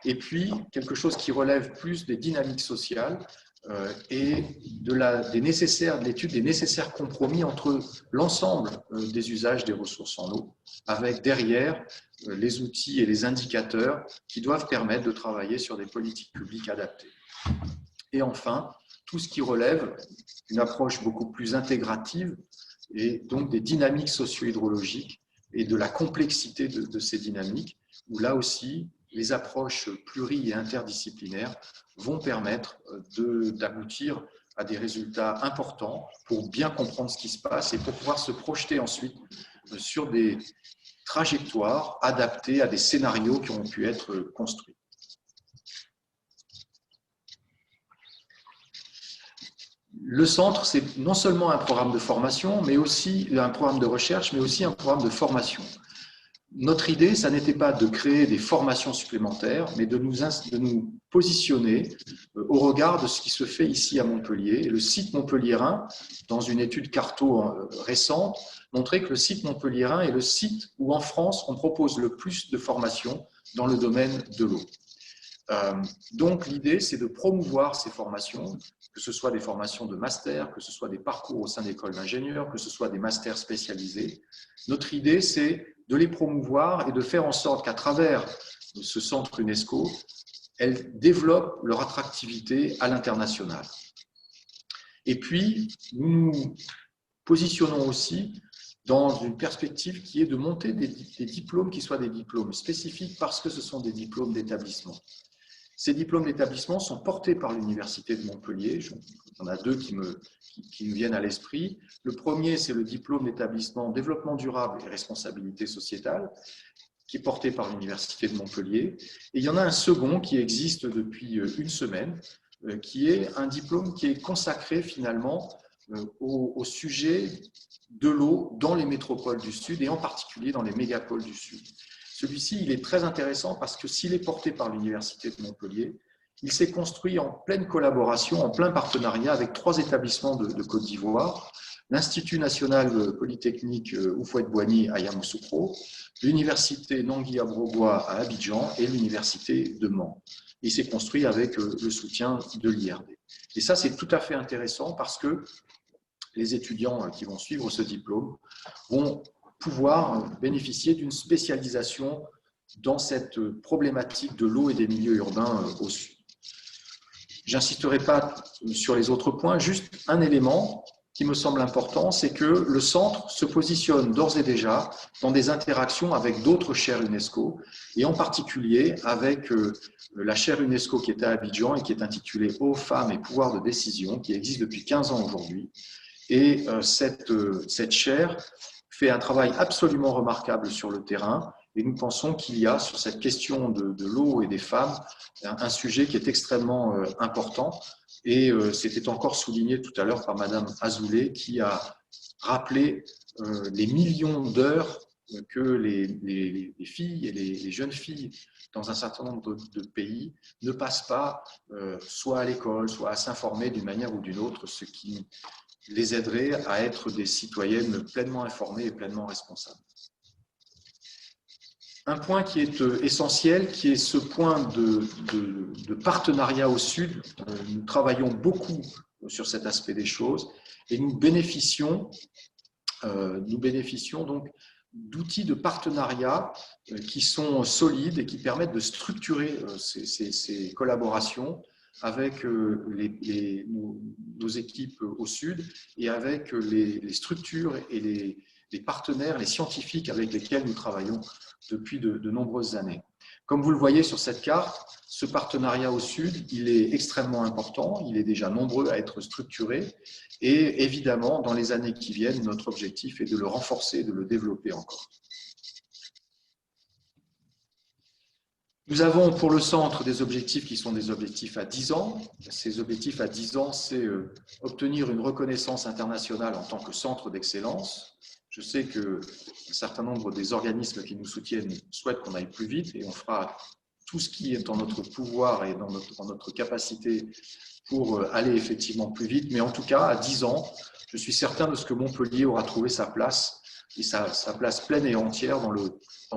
Et puis, quelque chose qui relève plus des dynamiques sociales et de l'étude des nécessaires compromis entre l'ensemble des usages des ressources en eau, avec derrière les outils et les indicateurs qui doivent permettre de travailler sur des politiques publiques adaptées. Et enfin, tout ce qui relève d'une approche beaucoup plus intégrative et donc des dynamiques socio-hydrologiques et de la complexité de ces dynamiques, où là aussi, les approches pluri- et interdisciplinaires vont permettre d'aboutir à des résultats importants pour bien comprendre ce qui se passe et pour pouvoir se projeter ensuite sur des trajectoires adaptées à des scénarios qui ont pu être construits. Le centre, c'est non seulement un programme de formation, mais aussi un programme de recherche, mais aussi un programme de formation. Notre idée, ça n'était pas de créer des formations supplémentaires, mais de nous positionner au regard de ce qui se fait ici à Montpellier. Et le site montpelliérain, dans une étude Carto récente, montrait que le site montpelliérain est le site où en France on propose le plus de formations dans le domaine de l'eau. Donc l'idée, c'est de promouvoir ces formations, que ce soit des formations de master, que ce soit des parcours au sein d'écoles d'ingénieurs, que ce soit des masters spécialisés. Notre idée, c'est de les promouvoir et de faire en sorte qu'à travers ce centre UNESCO, elles développent leur attractivité à l'international. Et puis, nous nous positionnons aussi dans une perspective qui est de monter des diplômes qui soient des diplômes spécifiques parce que ce sont des diplômes d'établissement. Ces diplômes d'établissement sont portés par l'Université de Montpellier. Il y en a deux qui me viennent à l'esprit. Le premier, c'est le diplôme d'établissement développement durable et responsabilité sociétale, qui est porté par l'Université de Montpellier. Et il y en a un second qui existe depuis une semaine, qui est un diplôme qui est consacré finalement au sujet de l'eau dans les métropoles du Sud et en particulier dans les mégapoles du Sud. Celui-ci, il est très intéressant parce que s'il est porté par l'Université de Montpellier, il s'est construit en pleine collaboration, en plein partenariat avec 3 établissements de Côte d'Ivoire, l'Institut national polytechnique Houphouët-Boigny à Yamoussoukro, l'Université Nangui-Abrogwa à Abidjan et l'Université de Mans. Il s'est construit avec le soutien de l'IRD. Et ça, c'est tout à fait intéressant parce que les étudiants qui vont suivre ce diplôme vont pouvoir bénéficier d'une spécialisation dans cette problématique de l'eau et des milieux urbains au Sud. J'insisterai pas sur les autres points, juste un élément qui me semble important, c'est que le centre se positionne d'ores et déjà dans des interactions avec d'autres chaires UNESCO, et en particulier avec la chaire UNESCO qui est à Abidjan et qui est intitulée « Eau, femmes et pouvoir de décision », qui existe depuis 15 ans aujourd'hui. Et cette chaire fait un travail absolument remarquable sur le terrain, et nous pensons qu'il y a sur cette question de l'eau et des femmes un sujet qui est extrêmement important. Et c'était encore souligné tout à l'heure par Madame Azoulay qui a rappelé les millions d'heures que les filles et les jeunes filles dans un certain nombre de pays ne passent pas soit à l'école, soit à s'informer d'une manière ou d'une autre, ce qui les aiderait à être des citoyennes pleinement informées et pleinement responsables. Un point qui est essentiel, qui est ce point de partenariat au Sud. Nous travaillons beaucoup sur cet aspect des choses et nous bénéficions donc d'outils de partenariat qui sont solides et qui permettent de structurer ces collaborations avec nos équipes au Sud et avec les structures et les partenaires, les scientifiques avec lesquels nous travaillons depuis de nombreuses années. Comme vous le voyez sur cette carte, ce partenariat au Sud, il est extrêmement important, il est déjà nombreux à être structuré et évidemment, dans les années qui viennent, notre objectif est de le renforcer, de le développer encore. Nous avons pour le centre des objectifs qui sont des objectifs à 10 ans. Ces objectifs à 10 ans, c'est obtenir une reconnaissance internationale en tant que centre d'excellence. Je sais qu'un certain nombre des organismes qui nous soutiennent souhaitent qu'on aille plus vite et on fera tout ce qui est en notre pouvoir et dans notre capacité pour aller effectivement plus vite. Mais en tout cas, à 10 ans, je suis certain de ce que Montpellier aura trouvé sa place et sa place pleine et entière dans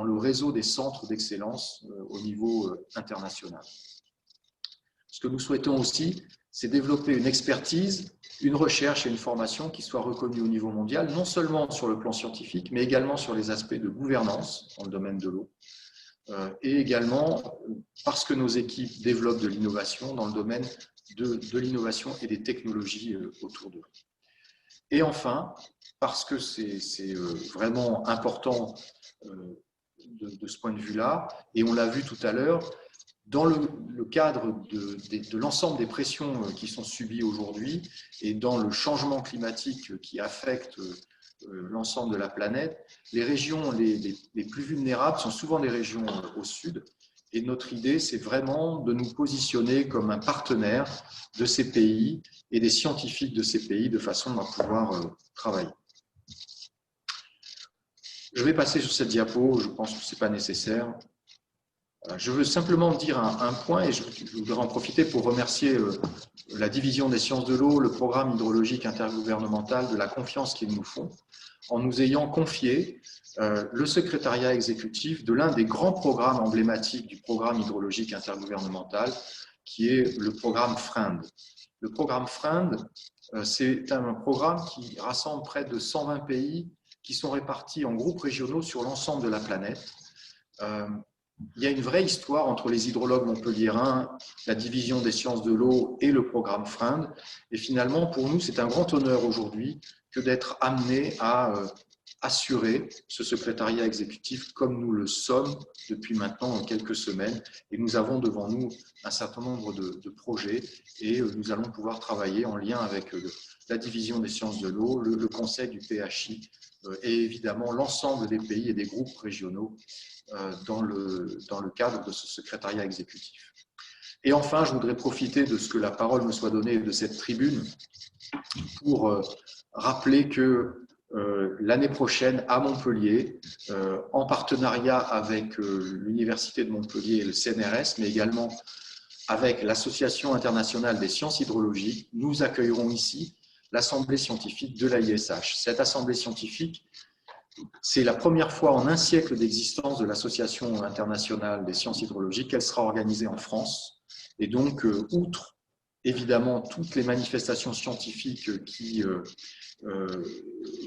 le réseau des centres d'excellence au niveau international. Ce que nous souhaitons aussi, c'est développer une expertise, une recherche et une formation qui soient reconnues au niveau mondial, non seulement sur le plan scientifique, mais également sur les aspects de gouvernance dans le domaine de l'eau, et également parce que nos équipes développent de l'innovation dans le domaine de l'innovation et des technologies autour d'eux. Et enfin, parce que c'est vraiment important de ce point de vue-là, et on l'a vu tout à l'heure, dans le cadre de l'ensemble des pressions qui sont subies aujourd'hui et dans le changement climatique qui affecte l'ensemble de la planète, les régions les plus vulnérables sont souvent des régions au sud. Et notre idée, c'est vraiment de nous positionner comme un partenaire de ces pays et des scientifiques de ces pays de façon à pouvoir travailler. Je vais passer sur cette diapo, je pense que ce n'est pas nécessaire. Je veux simplement dire un point et je voudrais en profiter pour remercier la division des sciences de l'eau, le programme hydrologique intergouvernemental de la confiance qu'ils nous font en nous ayant confié le secrétariat exécutif de l'un des grands programmes emblématiques du programme hydrologique intergouvernemental qui est le programme FRIND. Le programme FRIND, c'est un programme qui rassemble près de 120 pays qui sont répartis en groupes régionaux sur l'ensemble de la planète. Il y a une vraie histoire entre les hydrologues montpelliérains, la division des sciences de l'eau et le programme FRIND. Et finalement, pour nous, c'est un grand honneur aujourd'hui que d'être amené à assurer ce secrétariat exécutif comme nous le sommes depuis maintenant quelques semaines. Et nous avons devant nous un certain nombre de projets et nous allons pouvoir travailler en lien avec la division des sciences de l'eau, le conseil du PHI et évidemment l'ensemble des pays et des groupes régionaux dans le cadre de ce secrétariat exécutif. Et enfin, je voudrais profiter de ce que la parole me soit donnée de cette tribune pour rappeler que l'année prochaine à Montpellier, en partenariat avec l'Université de Montpellier et le CNRS, mais également avec l'Association internationale des sciences hydrologiques, nous accueillerons ici l'Assemblée scientifique de l'AISH. Cette assemblée scientifique, c'est la première fois en un siècle d'existence de l'Association internationale des sciences hydrologiques qu'elle sera organisée en France. Et donc, outre évidemment toutes les manifestations scientifiques qui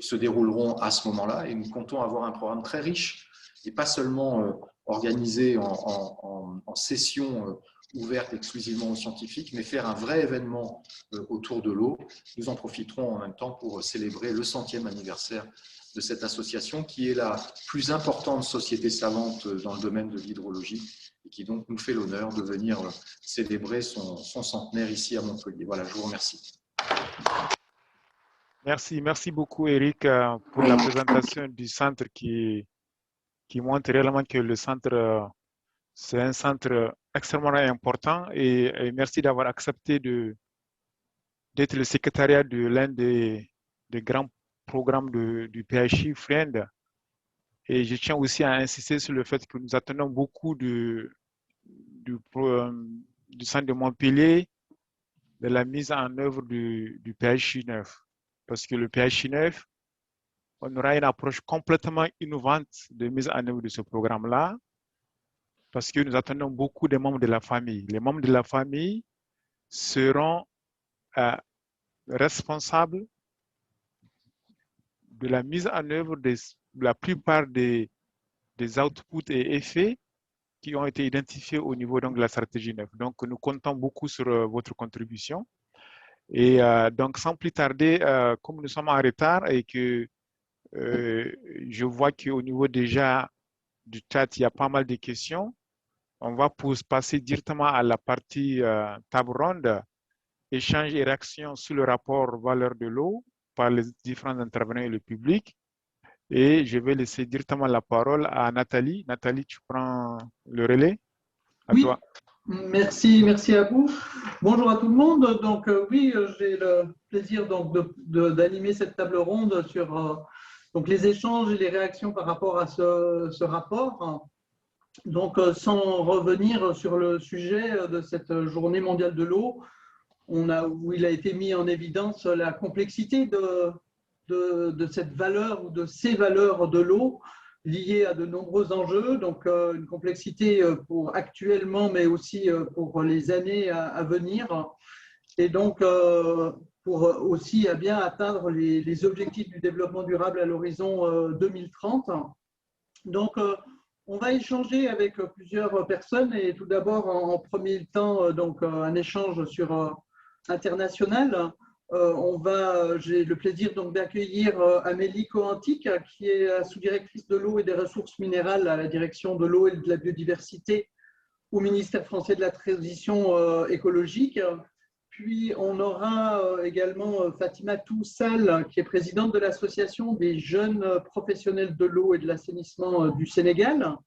se dérouleront à ce moment-là, et nous comptons avoir un programme très riche, et pas seulement organisé en session ouverte exclusivement aux scientifiques, mais faire un vrai événement autour de l'eau. Nous en profiterons en même temps pour célébrer le 100e anniversaire de cette association qui est la plus importante société savante dans le domaine de l'hydrologie et qui donc nous fait l'honneur de venir célébrer son centenaire ici à Montpellier. Voilà, je vous remercie. Merci beaucoup Eric pour la présentation du centre qui montre réellement que le centre, c'est un centre extrêmement important et merci d'avoir accepté d'être le secrétariat de l'un des grands programmes du PHI FRIND. Et je tiens aussi à insister sur le fait que nous attendons beaucoup du centre de Montpellier, de la mise en œuvre du PHI 9. Parce que le PHI 9, on aura une approche complètement innovante de mise en œuvre de ce programme-là, parce que nous attendons beaucoup des membres de la famille. Les membres de la famille seront responsables de la mise en œuvre de la plupart des outputs et effets qui ont été identifiés au niveau donc, de la stratégie 9. Donc, nous comptons beaucoup sur votre contribution. Et donc, sans plus tarder, comme nous sommes en retard et que je vois qu'au niveau déjà du chat, il y a pas mal de questions, on va passer directement à la partie table ronde, échange et réaction sur le rapport valeur de l'eau par les différents intervenants et le public. Et je vais laisser directement la parole à Nathalie. Nathalie, tu prends le relais. À Oui, toi. merci à vous. Bonjour à tout le monde. Donc oui, j'ai le plaisir donc d'animer cette table ronde sur donc les échanges et les réactions par rapport à ce rapport. Donc sans revenir sur le sujet de cette journée mondiale de l'eau, où il a été mis en évidence la complexité de cette valeur ou de ces valeurs de l'eau liées à de nombreux enjeux, donc une complexité pour actuellement, mais aussi pour les années à venir, et donc pour aussi à bien atteindre les objectifs du développement durable à l'horizon 2030. Donc, on va échanger avec plusieurs personnes et tout d'abord, en premier temps, donc un échange sur international. J'ai le plaisir donc d'accueillir Amélie Coantic, qui est la sous-directrice de l'eau et des ressources minérales à la direction de l'eau et de la biodiversité au ministère français de la transition écologique. Puis on aura également Fatima Toussal, qui est présidente de l'association des jeunes professionnels de l'eau et de l'assainissement du Sénégal,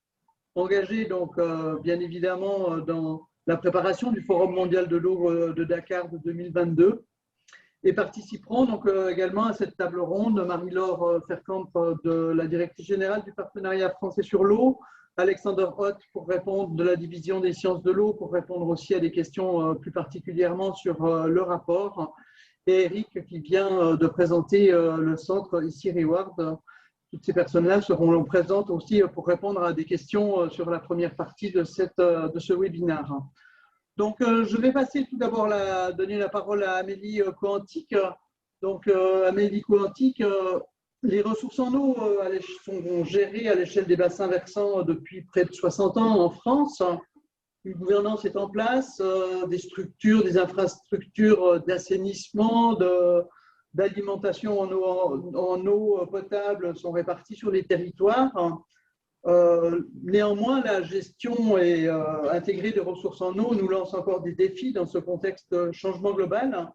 engagée donc bien évidemment dans la préparation du Forum mondial de l'eau de Dakar de 2022. Et participeront donc également à cette table ronde Marie-Laure Ferkamp de la directrice générale du partenariat français sur l'eau, Alexander Hoth pour répondre de la division des sciences de l'eau, pour répondre aussi à des questions plus particulièrement sur le rapport, et Eric qui vient de présenter le centre ici Reward. Toutes ces personnes-là seront présentes aussi pour répondre à des questions sur la première partie de ce webinaire. Donc, je vais passer tout d'abord donner la parole à Amélie Coantic. Donc, Amélie Coantic, les ressources en eau sont gérées à l'échelle des bassins versants depuis près de 60 ans en France. Une gouvernance est en place, des structures, des infrastructures d'assainissement, d'alimentation en eau potable sont réparties sur les territoires. Néanmoins, la gestion intégrée des ressources en eau nous lance encore des défis dans ce contexte de changement global.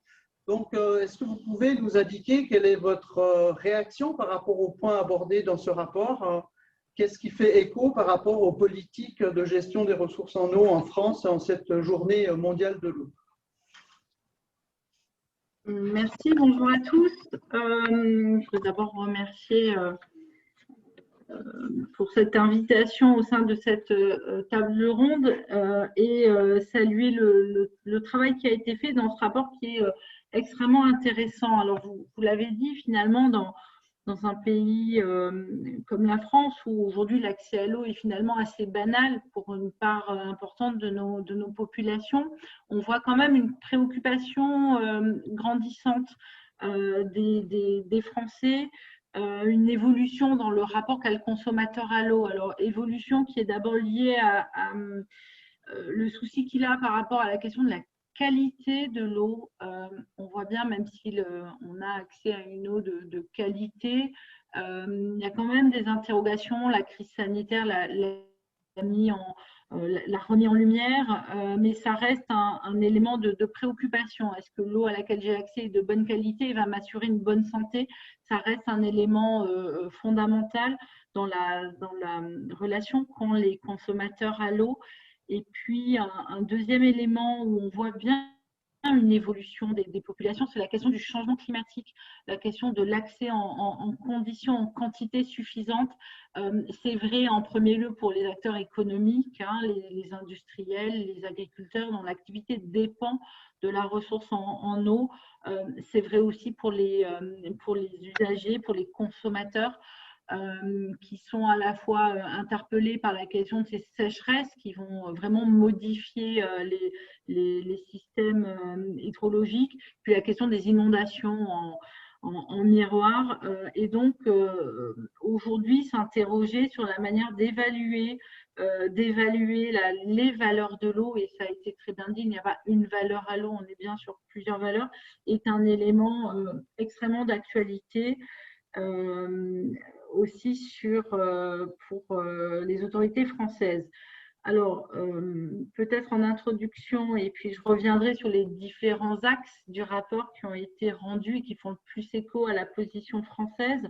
Donc, est-ce que vous pouvez nous indiquer quelle est votre réaction par rapport aux points abordés dans ce rapport? Qu'est-ce qui fait écho par rapport aux politiques de gestion des ressources en eau en France en cette journée mondiale de l'eau? Merci, bonjour à tous. Je veux d'abord remercier pour cette invitation au sein de cette table ronde et saluer le travail qui a été fait dans ce rapport qui est extrêmement intéressant. Alors, vous l'avez dit, finalement, dans un pays comme la France, où aujourd'hui l'accès à l'eau est finalement assez banal pour une part importante de nos populations, on voit quand même une préoccupation grandissante des Français, une évolution dans le rapport qu'a le consommateur à l'eau. Alors, évolution qui est d'abord liée à le souci qu'il a par rapport à la question de la qualité de l'eau. On voit bien, même si on a accès à une eau de qualité, il y a quand même des interrogations. La crise sanitaire l'a remis en lumière, mais ça reste un élément de préoccupation. Est-ce que l'eau à laquelle j'ai accès est de bonne qualité et va m'assurer une bonne santé? Ça reste un élément fondamental dans la relation qu'ont les consommateurs à l'eau. Et puis, un deuxième élément où on voit bien une évolution des populations, c'est la question du changement climatique, la question de l'accès en conditions, en quantité suffisante. C'est vrai en premier lieu pour les acteurs économiques, les industriels, les agriculteurs dont l'activité dépend de la ressource en eau. C'est vrai aussi pour les usagers, pour les consommateurs. Qui sont à la fois interpellés par la question de ces sécheresses qui vont vraiment modifier les systèmes hydrologiques, puis la question des inondations en miroir. Et donc, aujourd'hui, s'interroger sur la manière d'évaluer les valeurs de l'eau, et ça a été très bien dit, il n'y a pas une valeur à l'eau, on est bien sur plusieurs valeurs, est un élément extrêmement d'actualité. Aussi pour les autorités françaises. Alors, peut-être en introduction, et puis je reviendrai sur les différents axes du rapport qui ont été rendus et qui font le plus écho à la position française.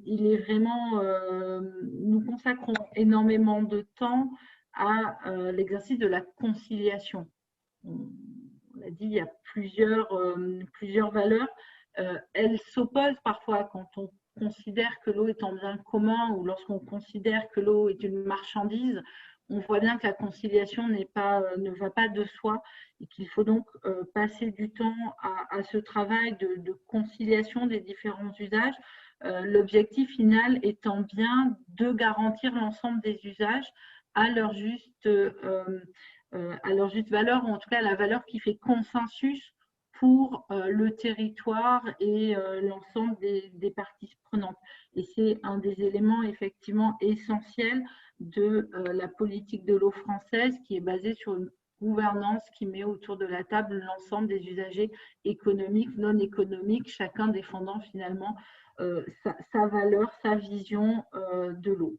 Il est vraiment, nous consacrons énormément de temps à l'exercice de la conciliation. On l'a dit, il y a plusieurs valeurs. Elles s'opposent parfois quand on considère que l'eau est un bien commun ou lorsqu'on considère que l'eau est une marchandise. On voit bien que la conciliation ne va pas de soi et qu'il faut donc passer du temps à ce travail de conciliation des différents usages. L'objectif final étant bien de garantir l'ensemble des usages à leur juste valeur, ou en tout cas la valeur qui fait consensus pour le territoire et l'ensemble des parties prenantes. Et c'est un des éléments effectivement essentiels de la politique de l'eau française, qui est basée sur une gouvernance qui met autour de la table l'ensemble des usagers économiques, non économiques, chacun défendant finalement sa valeur, sa vision de l'eau.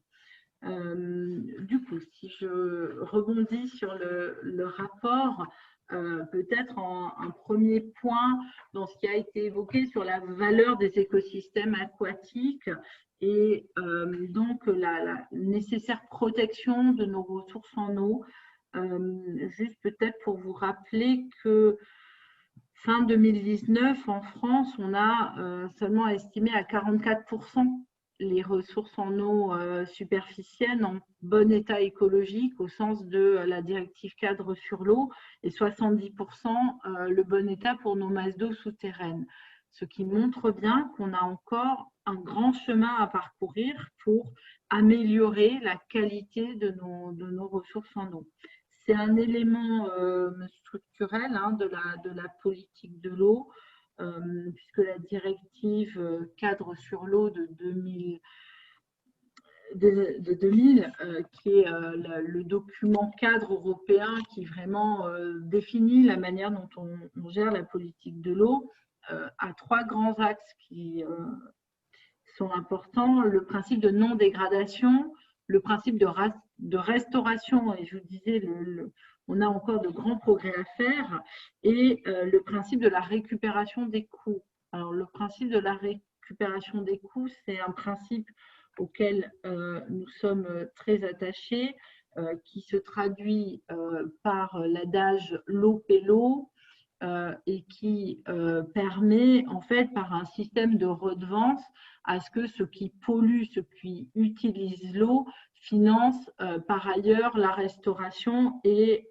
Du coup, si je rebondis sur le rapport, peut-être un premier point dans ce qui a été évoqué sur la valeur des écosystèmes aquatiques et donc la nécessaire protection de nos ressources en eau. Juste peut-être pour vous rappeler que fin 2019, en France, on a seulement estimé à 44% les ressources en eau superficielles en bon état écologique au sens de la directive cadre sur l'eau et 70% le bon état pour nos masses d'eau souterraines. Ce qui montre bien qu'on a encore un grand chemin à parcourir pour améliorer la qualité de nos ressources en eau. C'est un élément structurel de la politique de l'eau, puisque la directive cadre sur l'eau de 2000, qui est le document cadre européen qui vraiment définit la manière dont on gère la politique de l'eau, a trois grands axes qui sont importants. Le principe de non-dégradation, le principe de restauration, et je vous disais, on a encore de grands progrès à faire, et le principe de la récupération des coûts. Alors, le principe de la récupération des coûts, c'est un principe auquel nous sommes très attachés, qui se traduit par l'adage l'eau paie l'eau, et qui permet en fait par un système de redevance à ce que ce qui pollue, ce qui utilise l'eau, finance par ailleurs la restauration et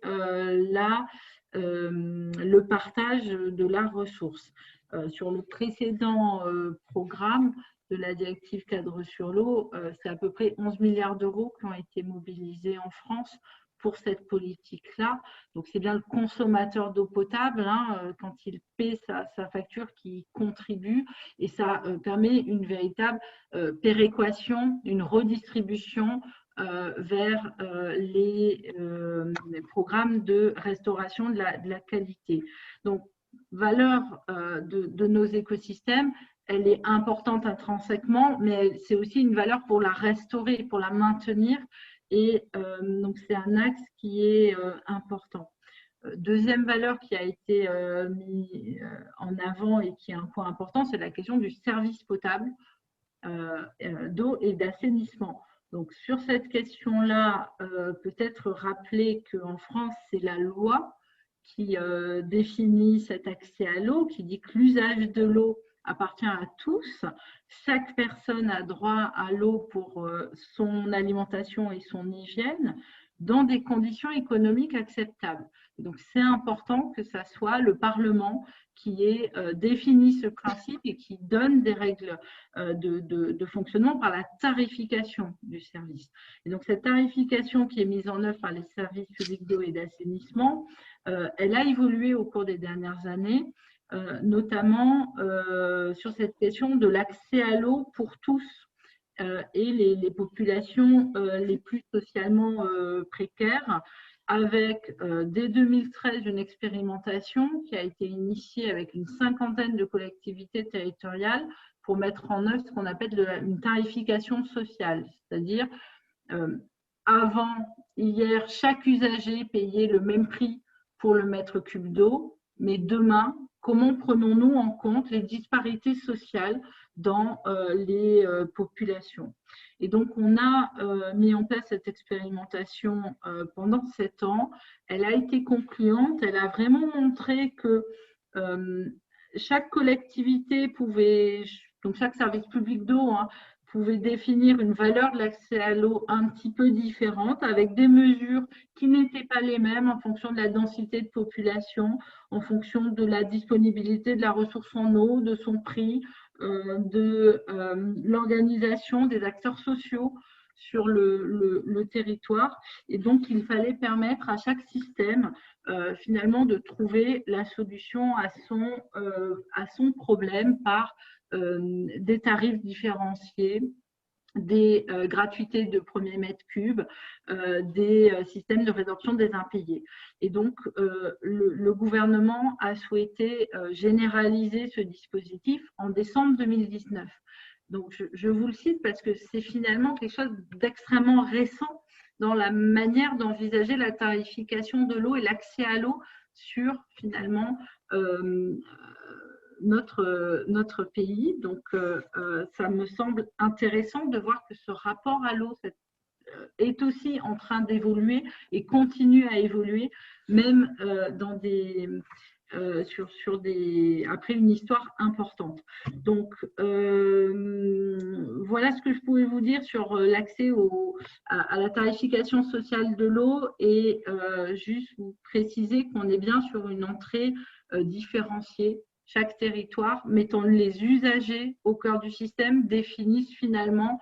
le partage de la ressource. Sur le précédent programme de la directive cadre sur l'eau, c'est à peu près 11 milliards d'euros qui ont été mobilisés en France pour cette politique-là. Donc, c'est bien le consommateur d'eau potable, quand il paie sa facture, qui contribue, et ça permet une véritable péréquation, une redistribution vers les programmes de restauration de la qualité. Donc, valeur de nos écosystèmes, elle est importante intrinsèquement, mais c'est aussi une valeur pour la restaurer, pour la maintenir. Et donc, c'est un axe qui est important. Deuxième valeur qui a été mise en avant et qui est un point important, c'est la question du service potable d'eau et d'assainissement. Donc, sur cette question-là, peut-être rappeler qu'en France, c'est la loi qui définit cet accès à l'eau, qui dit que l'usage de l'eau appartient à tous. Chaque personne a droit à l'eau pour son alimentation et son hygiène dans des conditions économiques acceptables. Donc, c'est important que ça soit le Parlement qui ait défini ce principe et qui donne des règles de fonctionnement par la tarification du service. Et donc, cette tarification qui est mise en œuvre par les services publics d'eau et d'assainissement, elle a évolué au cours des dernières années, notamment sur cette question de l'accès à l'eau pour tous et les populations les plus socialement précaires, avec dès 2013 une expérimentation qui a été initiée avec une cinquantaine de collectivités territoriales pour mettre en œuvre ce qu'on appelle une tarification sociale, c'est-à-dire avant, hier, chaque usager payait le même prix pour le mètre cube d'eau, mais demain, comment prenons-nous en compte les disparités sociales dans les populations. Et donc, on a mis en place cette expérimentation pendant 7 ans. Elle a été concluante. Elle a vraiment montré que chaque collectivité pouvait, donc chaque service public d'eau, pouvait définir une valeur de l'accès à l'eau un petit peu différente, avec des mesures qui n'étaient pas les mêmes en fonction de la densité de population, en fonction de la disponibilité de la ressource en eau, de son prix, de l'organisation des acteurs sociaux sur le territoire. Et donc, il fallait permettre à chaque système, finalement, de trouver la solution à son problème par des tarifs différenciés, des gratuités de premier mètre cube, des systèmes de résorption des impayés. Et donc, le gouvernement a souhaité généraliser ce dispositif en décembre 2019. Donc, je vous le cite parce que c'est finalement quelque chose d'extrêmement récent dans la manière d'envisager la tarification de l'eau et l'accès à l'eau sur, finalement, notre pays. Donc, ça me semble intéressant de voir que ce rapport à l'eau est aussi en train d'évoluer et continue à évoluer, même dans après une histoire importante. Donc, voilà ce que je pouvais vous dire sur l'accès à la tarification sociale de l'eau, et juste vous préciser qu'on est bien sur une entrée différenciée. Chaque territoire, mettant les usagers au cœur du système, définissent finalement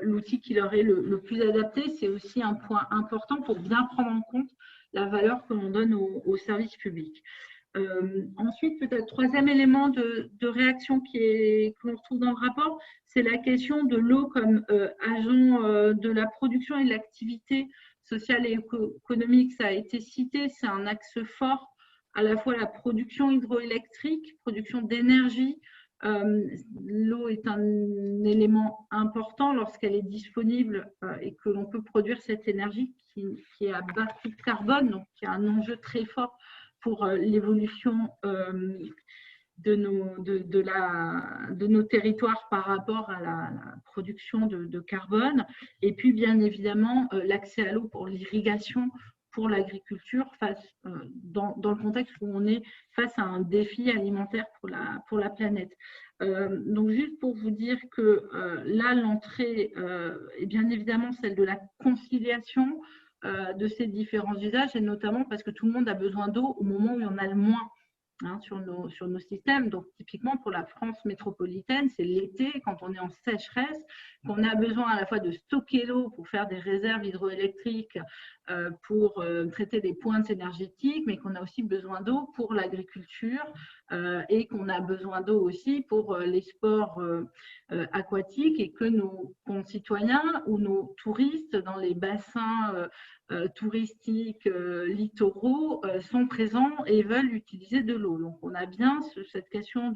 l'outil qui leur est le plus adapté. C'est aussi un point important pour bien prendre en compte la valeur que l'on donne au service public. Ensuite, peut-être troisième élément de réaction que l'on retrouve dans le rapport, c'est la question de l'eau comme agent de la production et de l'activité sociale et économique. Ça a été cité, c'est un axe fort, à la fois la production hydroélectrique, production d'énergie. L'eau est un élément important lorsqu'elle est disponible et que l'on peut produire cette énergie qui est à bas coût de carbone, donc qui a un enjeu très fort pour l'évolution de nos territoires par rapport à la production de carbone. Et puis, bien évidemment, l'accès à l'eau pour l'irrigation, pour l'agriculture, dans le contexte où on est face à un défi alimentaire pour la planète. Donc, juste pour vous dire que là, l'entrée est bien évidemment celle de la conciliation de ces différents usages, et notamment parce que tout le monde a besoin d'eau au moment où il y en a le moins sur nos systèmes. Donc, typiquement, pour la France métropolitaine, c'est l'été, quand on est en sécheresse, qu'on a besoin à la fois de stocker l'eau pour faire des réserves hydroélectriques, pour traiter des pointes énergétiques, mais qu'on a aussi besoin d'eau pour l'agriculture et qu'on a besoin d'eau aussi pour les sports aquatiques, et que nos concitoyens ou nos touristes dans les bassins touristiques littoraux sont présents et veulent utiliser de l'eau. Donc, on a bien cette question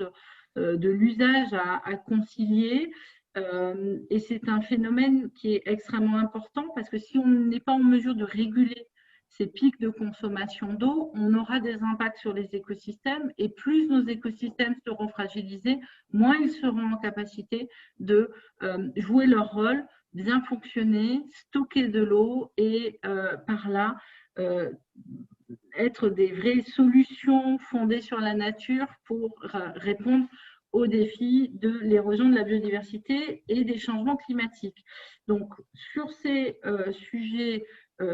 de l'usage à concilier. Et c'est un phénomène qui est extrêmement important, parce que si on n'est pas en mesure de réguler ces pics de consommation d'eau, on aura des impacts sur les écosystèmes, et plus nos écosystèmes seront fragilisés, moins ils seront en capacité de jouer leur rôle, bien fonctionner, stocker de l'eau et par là être des vraies solutions fondées sur la nature pour répondre aux défis de l'érosion de la biodiversité et des changements climatiques. Donc, sur ces sujets,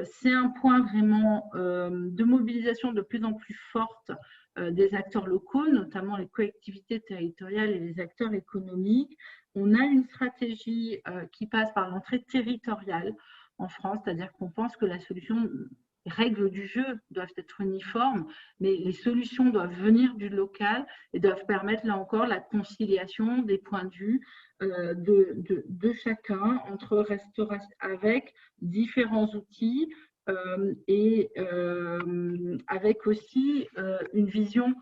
c'est un point vraiment de mobilisation de plus en plus forte des acteurs locaux, notamment les collectivités territoriales et les acteurs économiques. On a une stratégie qui passe par l'entrée territoriale en France, c'est-à-dire qu'on pense que la solution, les règles du jeu doivent être uniformes, mais les solutions doivent venir du local et doivent permettre, là encore, la conciliation des points de vue de chacun avec différents outils et avec aussi une vision,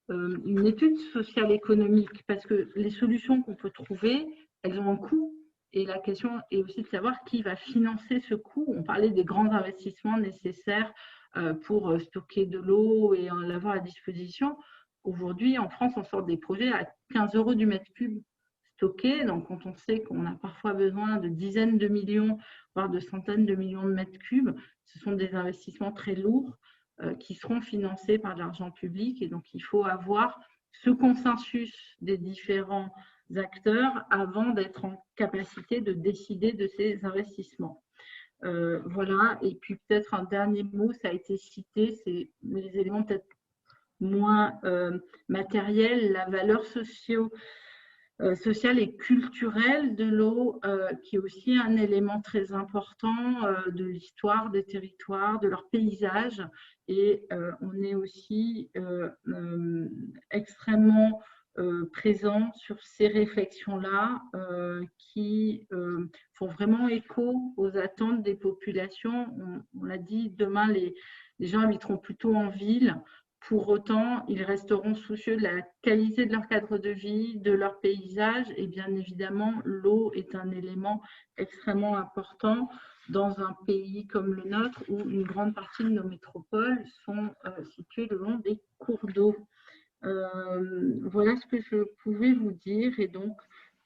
une étude sociale économique, parce que les solutions qu'on peut trouver, elles ont un coût. Et la question est aussi de savoir qui va financer ce coût. On parlait des grands investissements nécessaires pour stocker de l'eau et en l'avoir à disposition. aujourd'hui, en France, on sort des projets à 15 € du mètre cube stocké. Donc, quand on sait qu'on a parfois besoin de dizaines de millions, voire de centaines de millions de mètres cubes, ce sont des investissements très lourds qui seront financés par de l'argent public. Et donc, il faut avoir ce consensus des différents acteurs avant d'être en capacité de décider de ces investissements. Voilà, et puis peut-être un dernier mot, ça a été cité, c'est les éléments peut-être moins matériels, la valeur sociale et culturelle de l'eau, qui est aussi un élément très important de l'histoire des territoires, de leur paysage. Et on est aussi extrêmement présent sur ces réflexions-là qui font vraiment écho aux attentes des populations. On l'a dit, demain, les gens habiteront plutôt en ville. Pour autant, ils resteront soucieux de la qualité de leur cadre de vie, de leur paysage. Et bien évidemment, l'eau est un élément extrêmement important dans un pays comme le nôtre où une grande partie de nos métropoles sont situées le long des cours d'eau. Voilà ce que je pouvais vous dire. Et donc,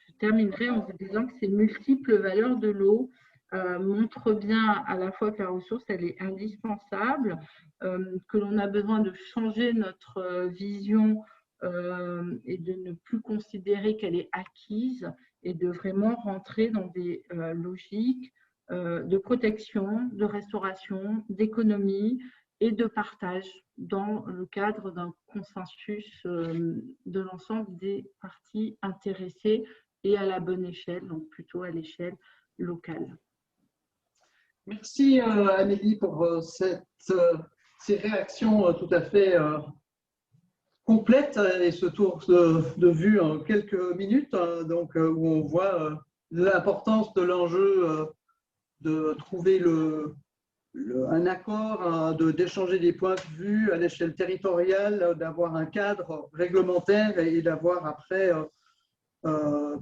je terminerai en vous disant que ces multiples valeurs de l'eau montrent bien à la fois que la ressource, elle est indispensable, que l'on a besoin de changer notre vision et de ne plus considérer qu'elle est acquise et de vraiment rentrer dans des logiques de protection, de restauration, d'économie et de partage dans le cadre d'un consensus de l'ensemble des parties intéressées et à la bonne échelle, donc plutôt à l'échelle locale. Merci Amélie pour ces réactions tout à fait complètes et ce tour de vue en quelques minutes, donc, où on voit l'importance de l'enjeu de trouver un accord, d'échanger des points de vue à l'échelle territoriale, d'avoir un cadre réglementaire et d'avoir après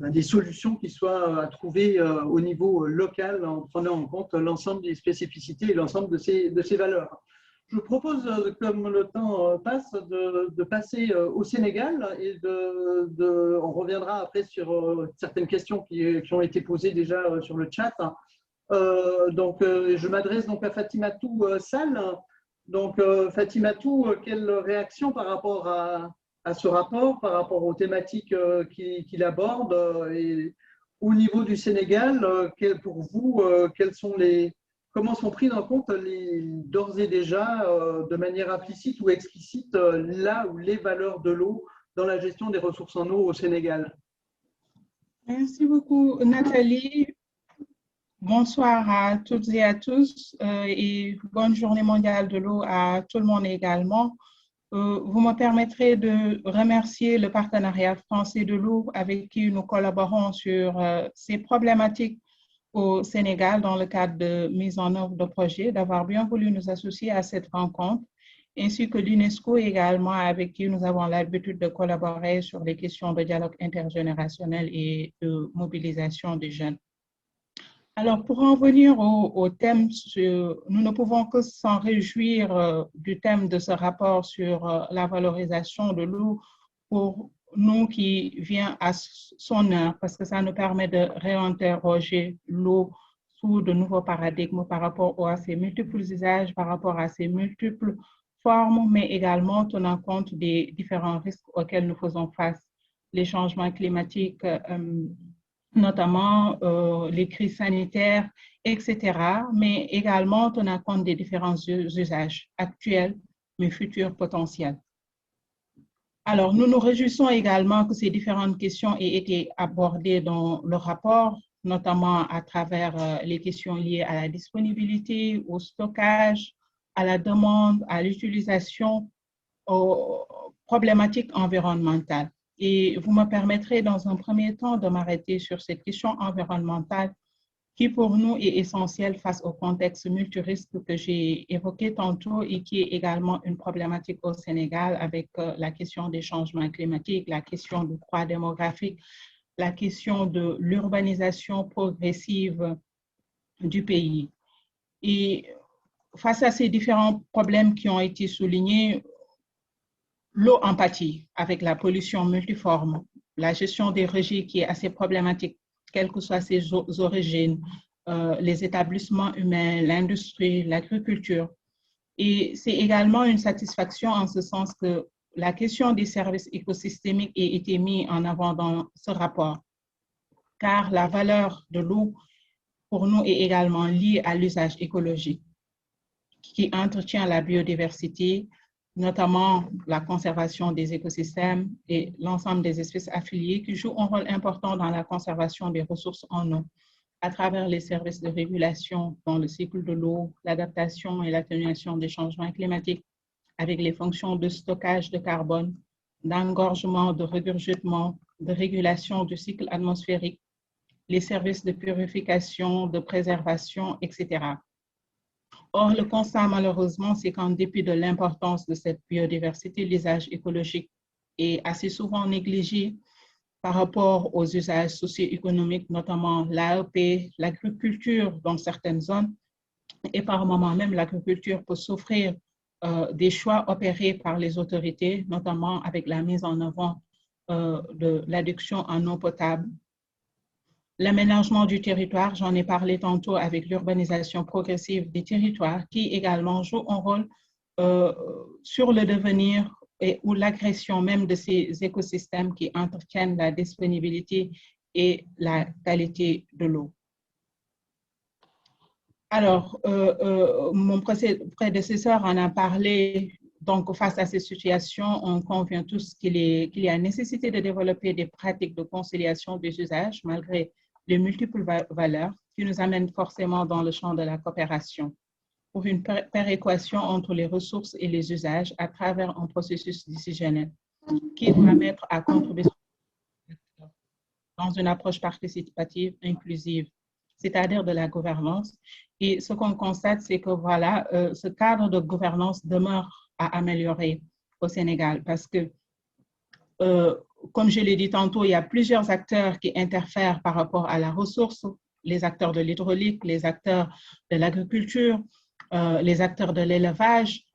des solutions qui soient à trouver au niveau local en prenant en compte l'ensemble des spécificités et l'ensemble de ces valeurs. Je vous propose, comme le temps passe, de passer au Sénégal et on reviendra après sur certaines questions qui ont été posées déjà sur le chat. Je m'adresse donc à Fatimatou Sall. Donc, Fatimatou, quelle réaction par rapport à ce rapport, par rapport aux thématiques qu'il aborde et au niveau du Sénégal, pour vous, comment sont prises en compte d'ores et déjà, de manière implicite ou explicite, là où les valeurs de l'eau dans la gestion des ressources en eau au Sénégal? Merci beaucoup, Nathalie. Bonsoir à toutes et à tous et bonne journée mondiale de l'eau à tout le monde également. Vous me permettrez de remercier le partenariat français de l'eau avec qui nous collaborons sur ces problématiques au Sénégal dans le cadre de mise en œuvre de projets, d'avoir bien voulu nous associer à cette rencontre, ainsi que l'UNESCO également avec qui nous avons l'habitude de collaborer sur les questions de dialogue intergénérationnel et de mobilisation des jeunes. Alors, pour en venir au thème, nous ne pouvons que s'en réjouir du thème de ce rapport sur la valorisation de l'eau pour nous qui vient à son heure, parce que ça nous permet de réinterroger l'eau sous de nouveaux paradigmes par rapport à ses multiples usages, par rapport à ses multiples formes, mais également tenant compte des différents risques auxquels nous faisons face, les changements climatiques, notamment les crises sanitaires, etc., mais également tenant compte des différents usages actuels, mais futurs potentiels. Alors, nous nous réjouissons également que ces différentes questions aient été abordées dans le rapport, notamment à travers les questions liées à la disponibilité, au stockage, à la demande, à l'utilisation, aux problématiques environnementales. Et vous me permettrez dans un premier temps de m'arrêter sur cette question environnementale qui pour nous est essentielle face au contexte multirisque que j'ai évoqué tantôt et qui est également une problématique au Sénégal avec la question des changements climatiques, la question du croît démographique, la question de l'urbanisation progressive du pays. Et face à ces différents problèmes qui ont été soulignés, l'eau en pâtit avec la pollution multiforme, la gestion des rejets qui est assez problématique, quelles que soient ses origines, les établissements humains, l'industrie, l'agriculture. Et c'est également une satisfaction en ce sens que la question des services écosystémiques ait été mise en avant dans ce rapport, car la valeur de l'eau pour nous est également liée à l'usage écologique qui entretient la biodiversité, notamment la conservation des écosystèmes et l'ensemble des espèces affiliées qui jouent un rôle important dans la conservation des ressources en eau à travers les services de régulation dans le cycle de l'eau, l'adaptation et l'atténuation des changements climatiques avec les fonctions de stockage de carbone, d'engorgement, de regurgitement, de régulation du cycle atmosphérique, les services de purification, de préservation, etc. Or, le constat, malheureusement, c'est qu'en dépit de l'importance de cette biodiversité, l'usage écologique est assez souvent négligé par rapport aux usages socio-économiques, notamment l'AEP, l'agriculture dans certaines zones, et par moments même, l'agriculture peut souffrir des choix opérés par les autorités, notamment avec la mise en avant de l'adduction en eau potable. L'aménagement du territoire, j'en ai parlé tantôt avec l'urbanisation progressive des territoires qui également joue un rôle sur le devenir ou l'agression même de ces écosystèmes qui entretiennent la disponibilité et la qualité de l'eau. Alors, mon prédécesseur en a parlé. Donc, face à ces situations, on convient tous qu'il y a nécessité de développer des pratiques de conciliation des usages malgré les multiples valeurs qui nous amènent forcément dans le champ de la coopération pour une péréquation entre les ressources et les usages à travers un processus décisionnel qui doit mettre à contribution dans une approche participative inclusive, c'est-à-dire de la gouvernance. Et ce qu'on constate, c'est que voilà, ce cadre de gouvernance demeure à améliorer au Sénégal parce que, comme je l'ai dit tantôt, il y a plusieurs acteurs qui interfèrent par rapport à la ressource, les acteurs de l'hydraulique, les acteurs de l'agriculture, les acteurs de l'élevage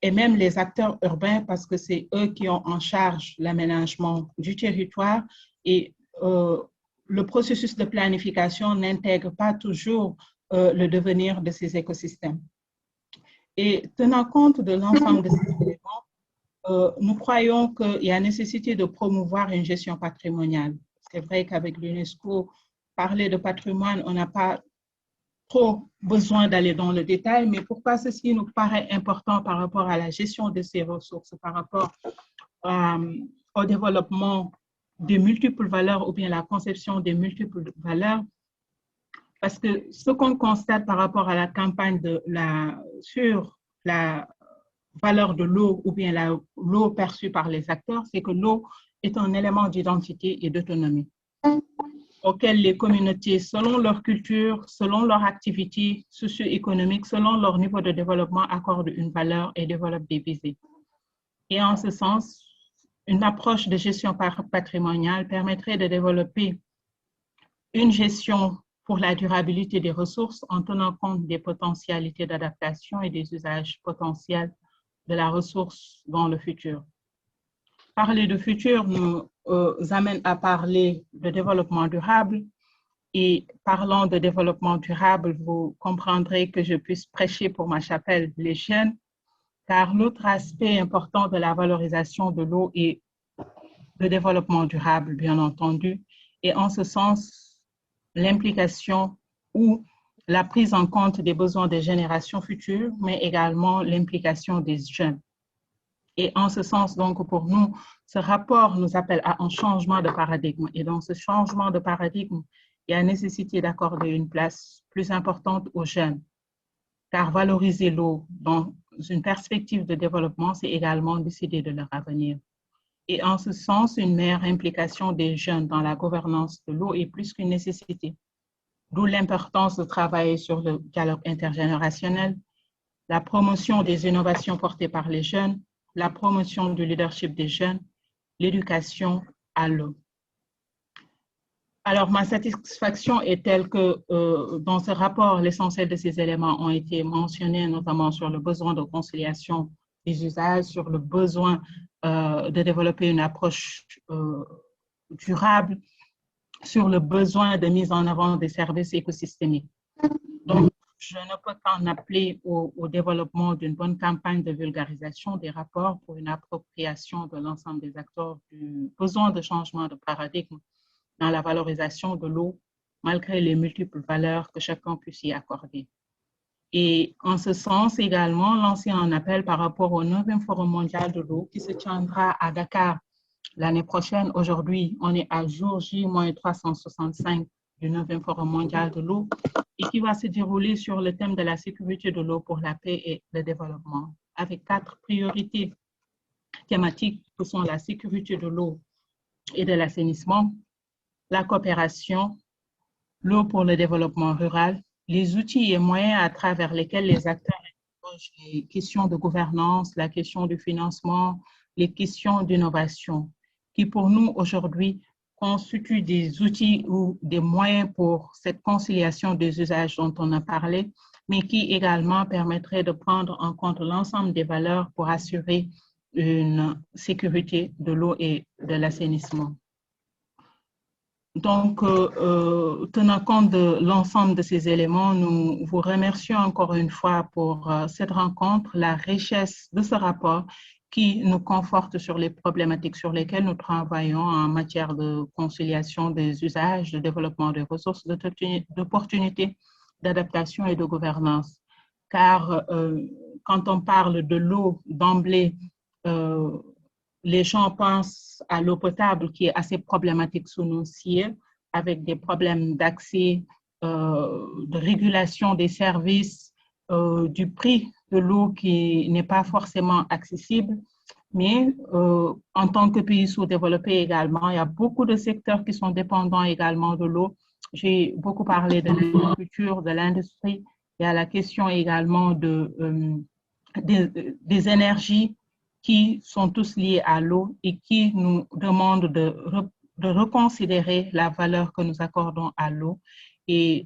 et même les acteurs urbains parce que c'est eux qui ont en charge l'aménagement du territoire et le processus de planification n'intègre pas toujours le devenir de ces écosystèmes. Et tenant compte de l'ensemble de ces éléments, nous croyons qu'il y a nécessité de promouvoir une gestion patrimoniale. C'est vrai qu'avec l'UNESCO, parler de patrimoine, on n'a pas trop besoin d'aller dans le détail, mais pourquoi ceci nous paraît important par rapport à la gestion de ces ressources, par rapport au développement des multiples valeurs ou bien la conception des multiples valeurs, parce que ce qu'on constate par rapport à la campagne sur la valeur de l'eau ou bien l'eau perçue par les acteurs, c'est que l'eau est un élément d'identité et d'autonomie auquel les communautés, selon leur culture, selon leur activité socio-économique, selon leur niveau de développement, accordent une valeur et développent des visées. Et en ce sens, une approche de gestion patrimoniale permettrait de développer une gestion pour la durabilité des ressources en tenant compte des potentialités d'adaptation et des usages potentiels de la ressource dans le futur. Parler de futur nous amène à parler de développement durable et parlant de développement durable, vous comprendrez que je puisse prêcher pour ma chapelle les jeunes, car l'autre aspect important de la valorisation de l'eau est le développement durable, bien entendu, et en ce sens, l'implication ou la prise en compte des besoins des générations futures, mais également l'implication des jeunes. Et en ce sens, donc, pour nous, ce rapport nous appelle à un changement de paradigme. Et dans ce changement de paradigme, il y a nécessité d'accorder une place plus importante aux jeunes, car valoriser l'eau dans une perspective de développement, c'est également décider de leur avenir. Et en ce sens, une meilleure implication des jeunes dans la gouvernance de l'eau est plus qu'une nécessité. D'où l'importance de travailler sur le dialogue intergénérationnel, la promotion des innovations portées par les jeunes, la promotion du leadership des jeunes, l'éducation à l'eau. Alors, ma satisfaction est telle que dans ce rapport, l'essentiel de ces éléments ont été mentionnés, notamment sur le besoin de conciliation des usages, sur le besoin de développer une approche durable sur le besoin de mise en avant des services écosystémiques. Donc, je ne peux qu'en appeler au développement d'une bonne campagne de vulgarisation des rapports pour une appropriation de l'ensemble des acteurs du besoin de changement de paradigme dans la valorisation de l'eau, malgré les multiples valeurs que chacun puisse y accorder. Et en ce sens également, lancer un appel par rapport au 9e Forum mondial de l'eau qui se tiendra à Dakar l'année prochaine. Aujourd'hui, on est à jour J-365 du 9e Forum mondial de l'eau et qui va se dérouler sur le thème de la sécurité de l'eau pour la paix et le développement, avec 4 priorités thématiques que sont la sécurité de l'eau et de l'assainissement, la coopération, l'eau pour le développement rural, les outils et moyens à travers lesquels les acteurs interrogent les questions de gouvernance, la question du financement, les questions d'innovation, qui pour nous aujourd'hui constituent des outils ou des moyens pour cette conciliation des usages dont on a parlé, mais qui également permettraient de prendre en compte l'ensemble des valeurs pour assurer une sécurité de l'eau et de l'assainissement. Donc, tenant compte de l'ensemble de ces éléments, nous vous remercions encore une fois pour cette rencontre, la richesse de ce rapport qui nous conforte sur les problématiques sur lesquelles nous travaillons en matière de conciliation des usages, de développement des ressources, d'opportunités, d'adaptation et de gouvernance. Car quand on parle de l'eau d'emblée, les gens pensent à l'eau potable qui est assez problématique sous nos cieux, avec des problèmes d'accès, de régulation des services, du prix de l'eau qui n'est pas forcément accessible. Mais en tant que pays sous-développé également, il y a beaucoup de secteurs qui sont dépendants également de l'eau. J'ai beaucoup parlé de l'agriculture, de l'industrie. Il y a la question également des énergies qui sont tous liés à l'eau et qui nous demandent de reconsidérer la valeur que nous accordons à l'eau. Et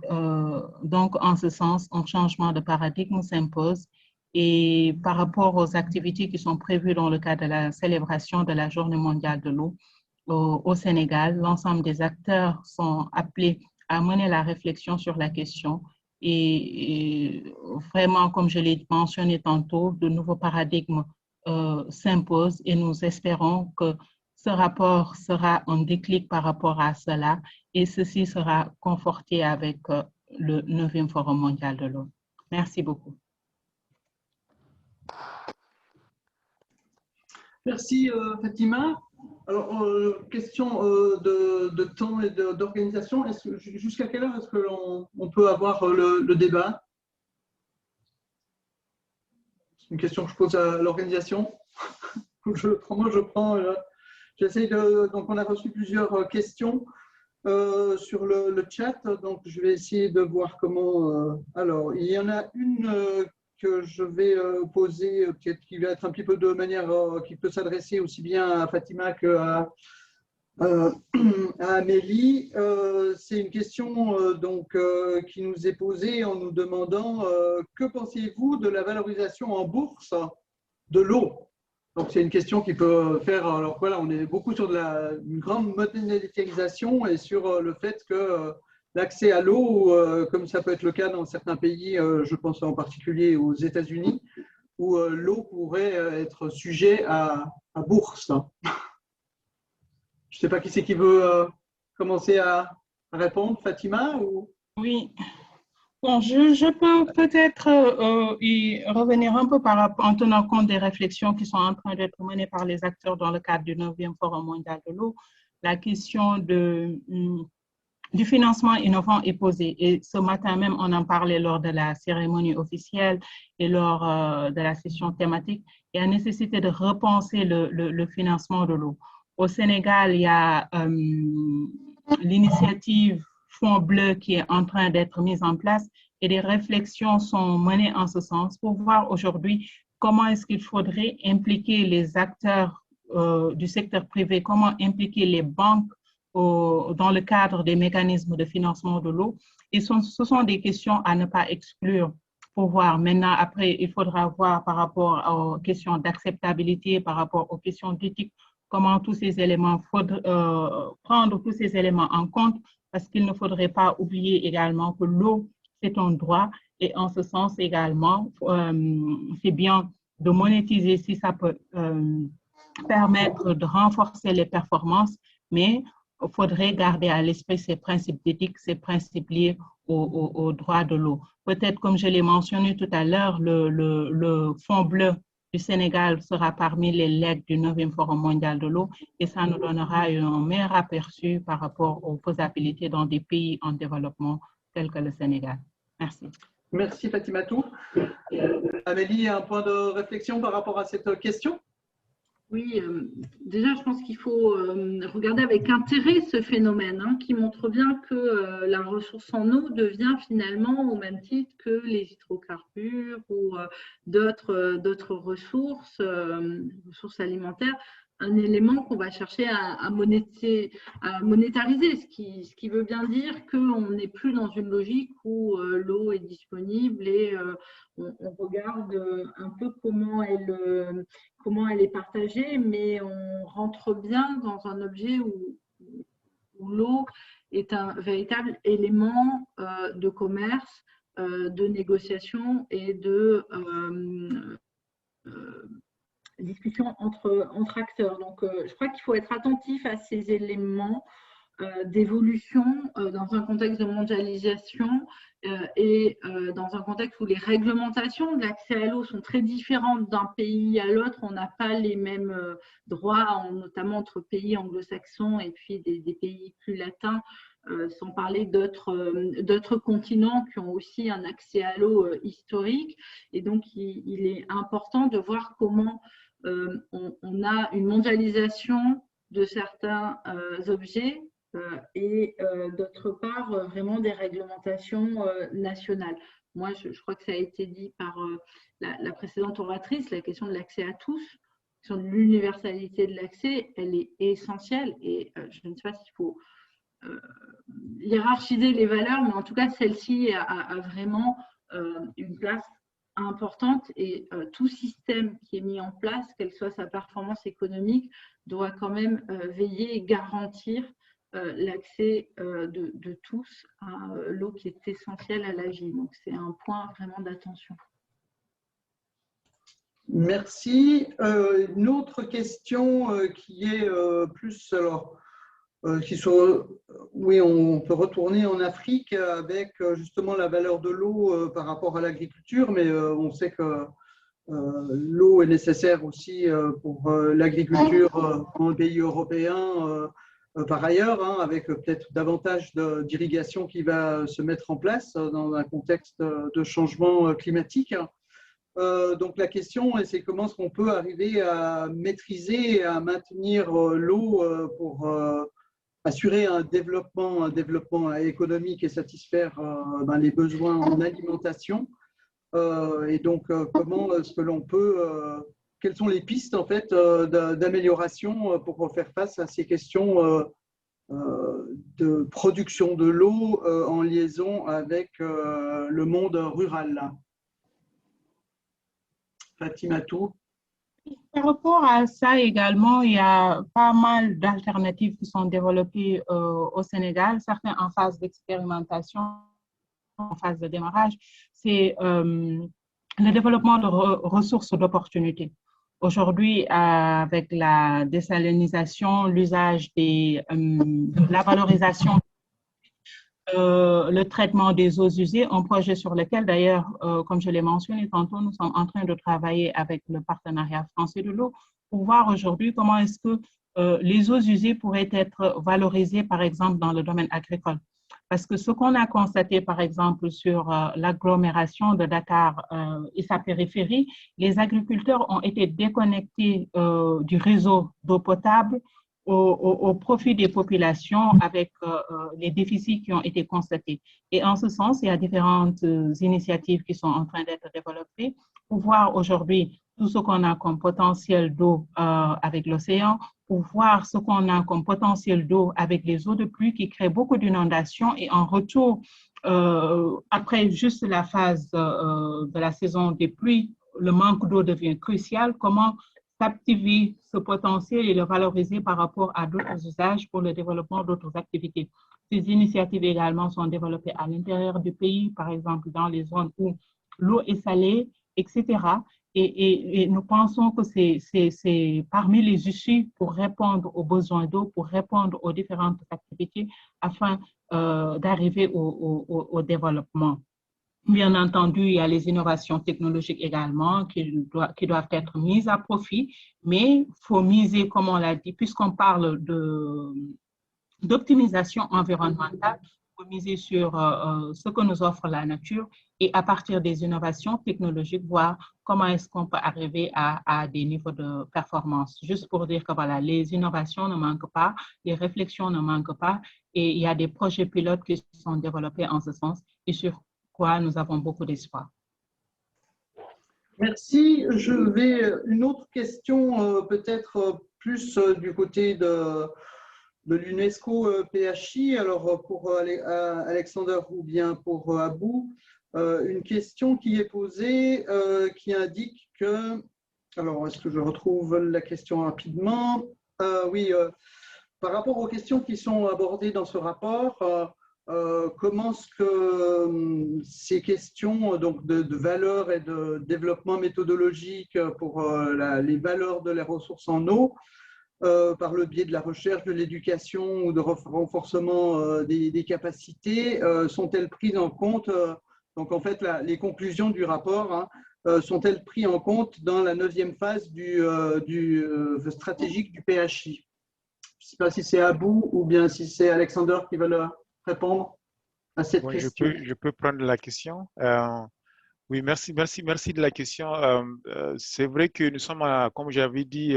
donc, en ce sens, un changement de paradigme s'impose. Et par rapport aux activités qui sont prévues dans le cadre de la célébration de la Journée mondiale de l'eau au Sénégal, l'ensemble des acteurs sont appelés à mener la réflexion sur la question. Et vraiment, comme je l'ai mentionné tantôt, de nouveaux paradigmes s'imposent et nous espérons que ce rapport sera un déclic par rapport à cela et ceci sera conforté avec le 9e Forum mondial de l'eau. Merci beaucoup. Merci Fatima. Alors, question de temps et d'organisation. Jusqu'à quelle heure est-ce qu'on peut avoir le débat? C'est une question que je pose à l'organisation. J'essaie de. Donc, on a reçu plusieurs questions sur le chat. Donc, je vais essayer de voir comment. Alors, il y en a une que je vais poser, peut-être qui va être un petit peu de manière qui peut s'adresser aussi bien à Fatima qu'à Amélie. C'est une question qui nous est posée en nous demandant que pensez-vous de la valorisation en bourse de l'eau? Donc, c'est une question qui peut faire. Alors voilà, on est beaucoup sur une grande monétarisation et sur le fait que l'accès à l'eau, comme ça peut être le cas dans certains pays, je pense en particulier aux États-Unis, où l'eau pourrait être sujet à bourse. Je ne sais pas qui c'est qui veut commencer à répondre, Fatima ou... Oui. Bon, je peux peut-être y revenir un peu en tenant compte des réflexions qui sont en train d'être menées par les acteurs dans le cadre du 9e Forum mondial de l'eau. La question du financement innovant est posée. Et ce matin même, on en parlait lors de la cérémonie officielle et lors de la session thématique. Il y a nécessité de repenser le financement de l'eau. Au Sénégal, il y a l'initiative Fonds Bleu qui est en train d'être mise en place et des réflexions sont menées en ce sens pour voir aujourd'hui comment est-ce qu'il faudrait impliquer les acteurs du secteur privé, comment impliquer les banques dans le cadre des mécanismes de financement de l'eau. Et ce sont des questions à ne pas exclure pour voir. Maintenant, après, il faudra voir par rapport aux questions d'acceptabilité, par rapport aux questions d'éthique, comment tous ces éléments, prendre tous ces éléments en compte, parce qu'il ne faudrait pas oublier également que l'eau, c'est un droit, et en ce sens également, c'est bien de monétiser si ça peut permettre de renforcer les performances, mais il faudrait garder à l'esprit ces principes d'éthique, ces principes liés au droit de l'eau. Peut-être, comme je l'ai mentionné tout à l'heure, le Fonds bleu du Sénégal sera parmi les legs du 9e Forum mondial de l'eau et ça nous donnera un meilleur aperçu par rapport aux faisabilités dans des pays en développement tels que le Sénégal. Merci. Merci Fatimatou. Amélie, un point de réflexion par rapport à cette question? Oui, déjà, je pense qu'il faut regarder avec intérêt ce phénomène qui montre bien que la ressource en eau devient finalement, au même titre que les hydrocarbures ou d'autres ressources alimentaires, un élément qu'on va chercher à monétariser, ce qui veut bien dire qu'on n'est plus dans une logique où l'eau est disponible et on regarde un peu comment elle est partagée, mais on rentre bien dans un objet où l'eau est un véritable élément de commerce, de négociation et de discussion entre acteurs. Donc, je crois qu'il faut être attentif à ces éléments d'évolution dans un contexte de mondialisation et dans un contexte où les réglementations de l'accès à l'eau sont très différentes d'un pays à l'autre. On n'a pas les mêmes droits, notamment entre pays anglo-saxons et puis des pays plus latins, sans parler d'autres continents qui ont aussi un accès à l'eau historique. Et donc, il est important de voir comment on a une mondialisation de certains objets et d'autre part, vraiment des réglementations nationales. Moi, je crois que ça a été dit par la précédente oratrice, la question de l'accès à tous, la question de l'universalité de l'accès, elle est essentielle et je ne sais pas s'il faut hiérarchiser les valeurs, mais en tout cas, celle-ci a vraiment une place importante et tout système qui est mis en place, quelle soit sa performance économique, doit quand même veiller et garantir l'accès de tous à l'eau qui est essentielle à la vie. Donc, c'est un point vraiment d'attention. Merci. Une autre question qui est plus, alors, oui, on peut retourner en Afrique avec justement la valeur de l'eau par rapport à l'agriculture, mais on sait que l'eau est nécessaire aussi pour l'agriculture dans le pays européen par ailleurs, avec peut-être davantage d'irrigation qui va se mettre en place dans un contexte de changement climatique. Donc la question, c'est comment est-ce qu'on peut arriver à maîtriser et à maintenir l'eau pour assurer un développement économique et satisfaire les besoins en alimentation. Et donc, comment est-ce que l'on peut, quelles sont les pistes en fait d'amélioration pour faire face à ces questions de production de l'eau en liaison avec le monde rural? Fatimatou. Par rapport à ça également, il y a pas mal d'alternatives qui sont développées au Sénégal, certains en phase d'expérimentation, en phase de démarrage. C'est le développement de ressources d'opportunités. Aujourd'hui, avec la désalinisation, l'usage la valorisation, le traitement des eaux usées, un projet sur lequel d'ailleurs, comme je l'ai mentionné tantôt, nous sommes en train de travailler avec le partenariat français de l'eau pour voir aujourd'hui comment est-ce que les eaux usées pourraient être valorisées, par exemple, dans le domaine agricole. Parce que ce qu'on a constaté, par exemple, sur l'agglomération de Dakar et sa périphérie, les agriculteurs ont été déconnectés du réseau d'eau potable au profit des populations avec les déficits qui ont été constatés. Et en ce sens, il y a différentes initiatives qui sont en train d'être développées pour voir aujourd'hui tout ce qu'on a comme potentiel d'eau avec l'océan, pour voir ce qu'on a comme potentiel d'eau avec les eaux de pluie qui créent beaucoup d'inondations et en retour, après juste la phase de la saison des pluies, le manque d'eau devient crucial. Comment captiver ce potentiel et le valoriser par rapport à d'autres usages pour le développement d'autres activités? Ces initiatives également sont développées à l'intérieur du pays, par exemple dans les zones où l'eau est salée, etc. Et nous pensons que c'est parmi les issues pour répondre aux besoins d'eau, pour répondre aux différentes activités afin d'arriver au développement. Bien entendu, il y a les innovations technologiques également qui doivent être mises à profit, mais il faut miser, comme on l'a dit, puisqu'on parle d'optimisation environnementale, il faut miser sur ce que nous offre la nature et à partir des innovations technologiques, voir comment est-ce qu'on peut arriver à des niveaux de performance. Juste pour dire que voilà, les innovations ne manquent pas, les réflexions ne manquent pas et il y a des projets pilotes qui sont développés en ce sens et sur quoi nous avons beaucoup d'espoir. Merci. Je vais une autre question peut-être plus du côté de l'UNESCO PHI. Alors pour Alexander ou bien pour Abou, une question qui est posée qui indique que, alors est-ce que je retrouve la question rapidement? Oui, par rapport aux questions qui sont abordées dans ce rapport, comment est-ce que ces questions donc de valeur et de développement méthodologique pour les valeurs de la ressource en eau, par le biais de la recherche, de l'éducation ou de renforcement des capacités, sont-elles prises en compte? Donc en fait, les conclusions du rapport sont-elles prises en compte dans la 9e phase du stratégique du PHI? Je ne sais pas si c'est Abou ou bien si c'est Alexander qui va répondre à cette question. Je peux prendre la question. Oui, merci de la question. C'est vrai que nous sommes, comme j'avais dit,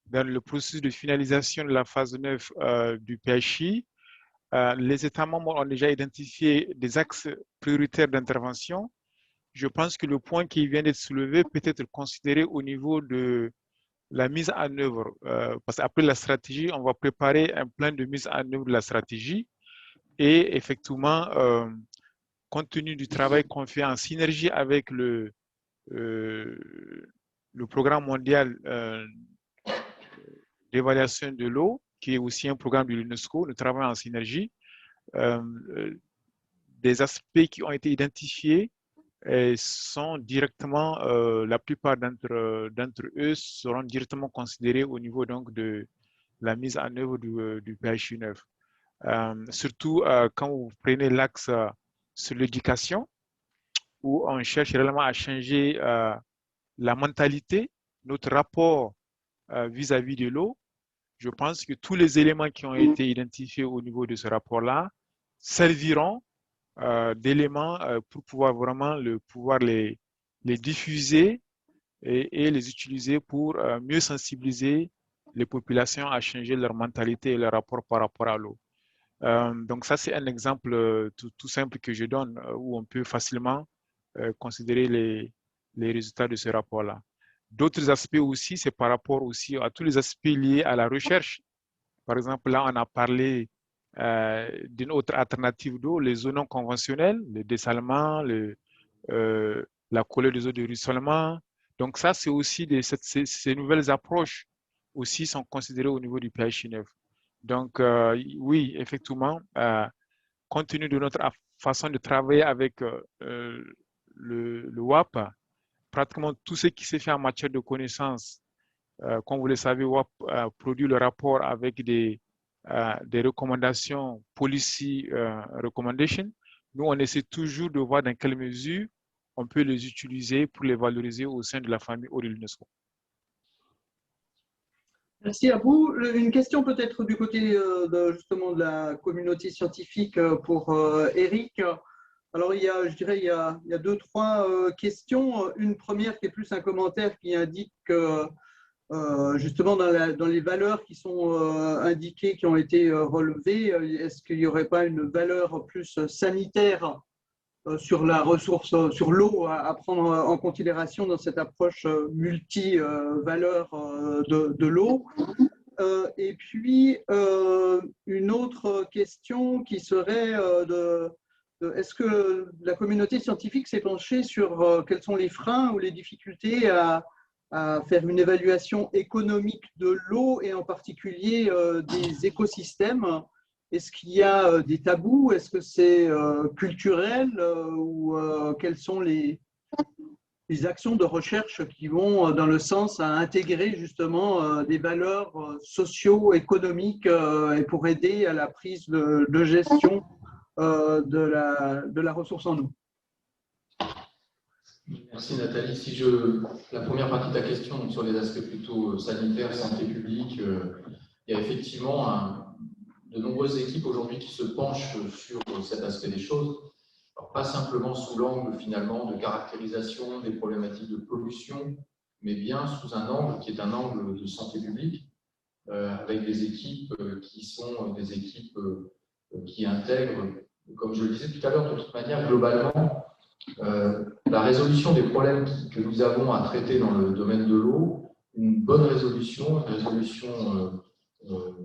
dans le processus de finalisation de la phase 9 du PHI. Les États membres ont déjà identifié des axes prioritaires d'intervention. Je pense que le point qui vient d'être soulevé peut être considéré au niveau de la mise en œuvre. Parce qu'après la stratégie, on va préparer un plan de mise en œuvre de la stratégie. Et effectivement, compte tenu du travail qu'on fait en synergie avec le programme mondial d'évaluation de l'eau, qui est aussi un programme de l'UNESCO, nous travaillons en synergie. Des aspects qui ont été identifiés sont directement, la plupart d'entre eux seront directement considérés au niveau donc de la mise en œuvre du PHI 9. Surtout quand vous prenez l'axe sur l'éducation, où on cherche réellement à changer la mentalité, notre rapport vis-à-vis de l'eau. Je pense que tous les éléments qui ont été identifiés au niveau de ce rapport-là serviront d'éléments pour pouvoir vraiment les diffuser et les utiliser pour mieux sensibiliser les populations à changer leur mentalité et leur rapport par rapport à l'eau. Donc ça, c'est un exemple tout simple que je donne où on peut facilement considérer les résultats de ce rapport-là. D'autres aspects aussi, c'est par rapport aussi à tous les aspects liés à la recherche. Par exemple, là, on a parlé d'une autre alternative d'eau, les eaux non conventionnelles, le dessalement, la collecte des eaux de ruissellement. Donc ça, c'est aussi ces nouvelles approches aussi sont considérées au niveau du PHI 9. Donc oui, effectivement, compte tenu de notre façon de travailler avec le WAP, pratiquement tout ce qui s'est fait en matière de connaissances, comme vous le savez, WAP produit le rapport avec des recommandations, policy recommendations. Nous, on essaie toujours de voir dans quelle mesure on peut les utiliser pour les valoriser au sein de la famille de l'UNESCO. Merci à vous. Une question peut-être du côté justement de la communauté scientifique pour Eric. Alors, je dirais, il y a 2-3 questions. Une première qui est plus un commentaire qui indique que justement dans les valeurs qui sont indiquées, qui ont été relevées, est-ce qu'il n'y aurait pas une valeur plus sanitaire sur la ressource, sur l'eau à prendre en considération dans cette approche multi-valeur de l'eau? Et puis, une autre question qui serait est-ce que la communauté scientifique s'est penchée sur quels sont les freins ou les difficultés à faire une évaluation économique de l'eau et en particulier des écosystèmes? Est-ce qu'il y a des tabous? Est-ce que c'est culturel ou quelles sont les actions de recherche qui vont dans le sens à intégrer justement des valeurs socio-économiques et pour aider à la prise de gestion de la ressource en eau? Merci Nathalie. La première partie de ta question donc, sur les aspects plutôt sanitaires, santé publique, il y a effectivement de nombreuses équipes aujourd'hui qui se penchent sur cet aspect des choses. Alors, pas simplement sous l'angle finalement de caractérisation des problématiques de pollution, mais bien sous un angle qui est un angle de santé publique, avec des équipes qui sont des équipes qui intègrent, comme je le disais tout à l'heure, de toute manière, globalement, la résolution des problèmes que nous avons à traiter dans le domaine de l'eau, une bonne résolution, une résolution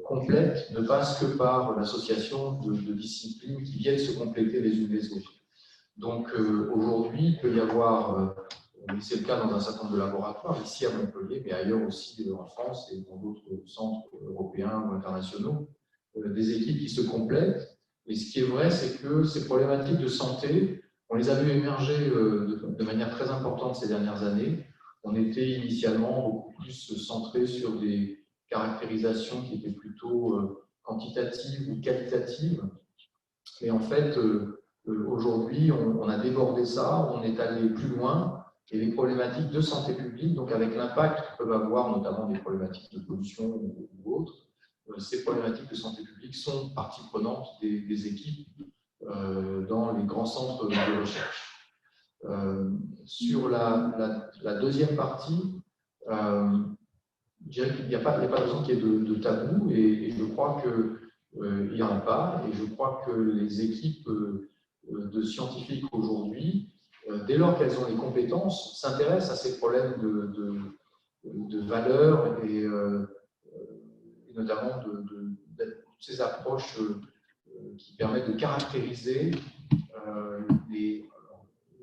complète, ne passe que par l'association de disciplines qui viennent se compléter les unes les autres. Donc aujourd'hui, il peut y avoir, c'est le cas dans un certain nombre de laboratoires, ici à Montpellier, mais ailleurs aussi en France et dans d'autres centres européens ou internationaux, des équipes qui se complètent. Et ce qui est vrai, c'est que ces problématiques de santé, on les a vues émerger de manière très importante ces dernières années. On était initialement beaucoup plus centré sur des caractérisations qui étaient plutôt quantitatives ou qualitatives. Et en fait, aujourd'hui, on a débordé ça, on est allé plus loin, et les problématiques de santé publique, donc avec l'impact que peuvent avoir notamment des problématiques de pollution ou autres, ces problématiques de santé publique sont partie prenante des équipes dans les grands centres de recherche. Sur la deuxième partie, je dirais qu'il n'y a pas de raison qu'il y ait de tabou, et je crois qu'il n'y en a pas, et je crois que les équipes de scientifiques aujourd'hui, dès lors qu'elles ont les compétences, s'intéressent à ces problèmes de valeur et notamment de ces approches qui permettent de caractériser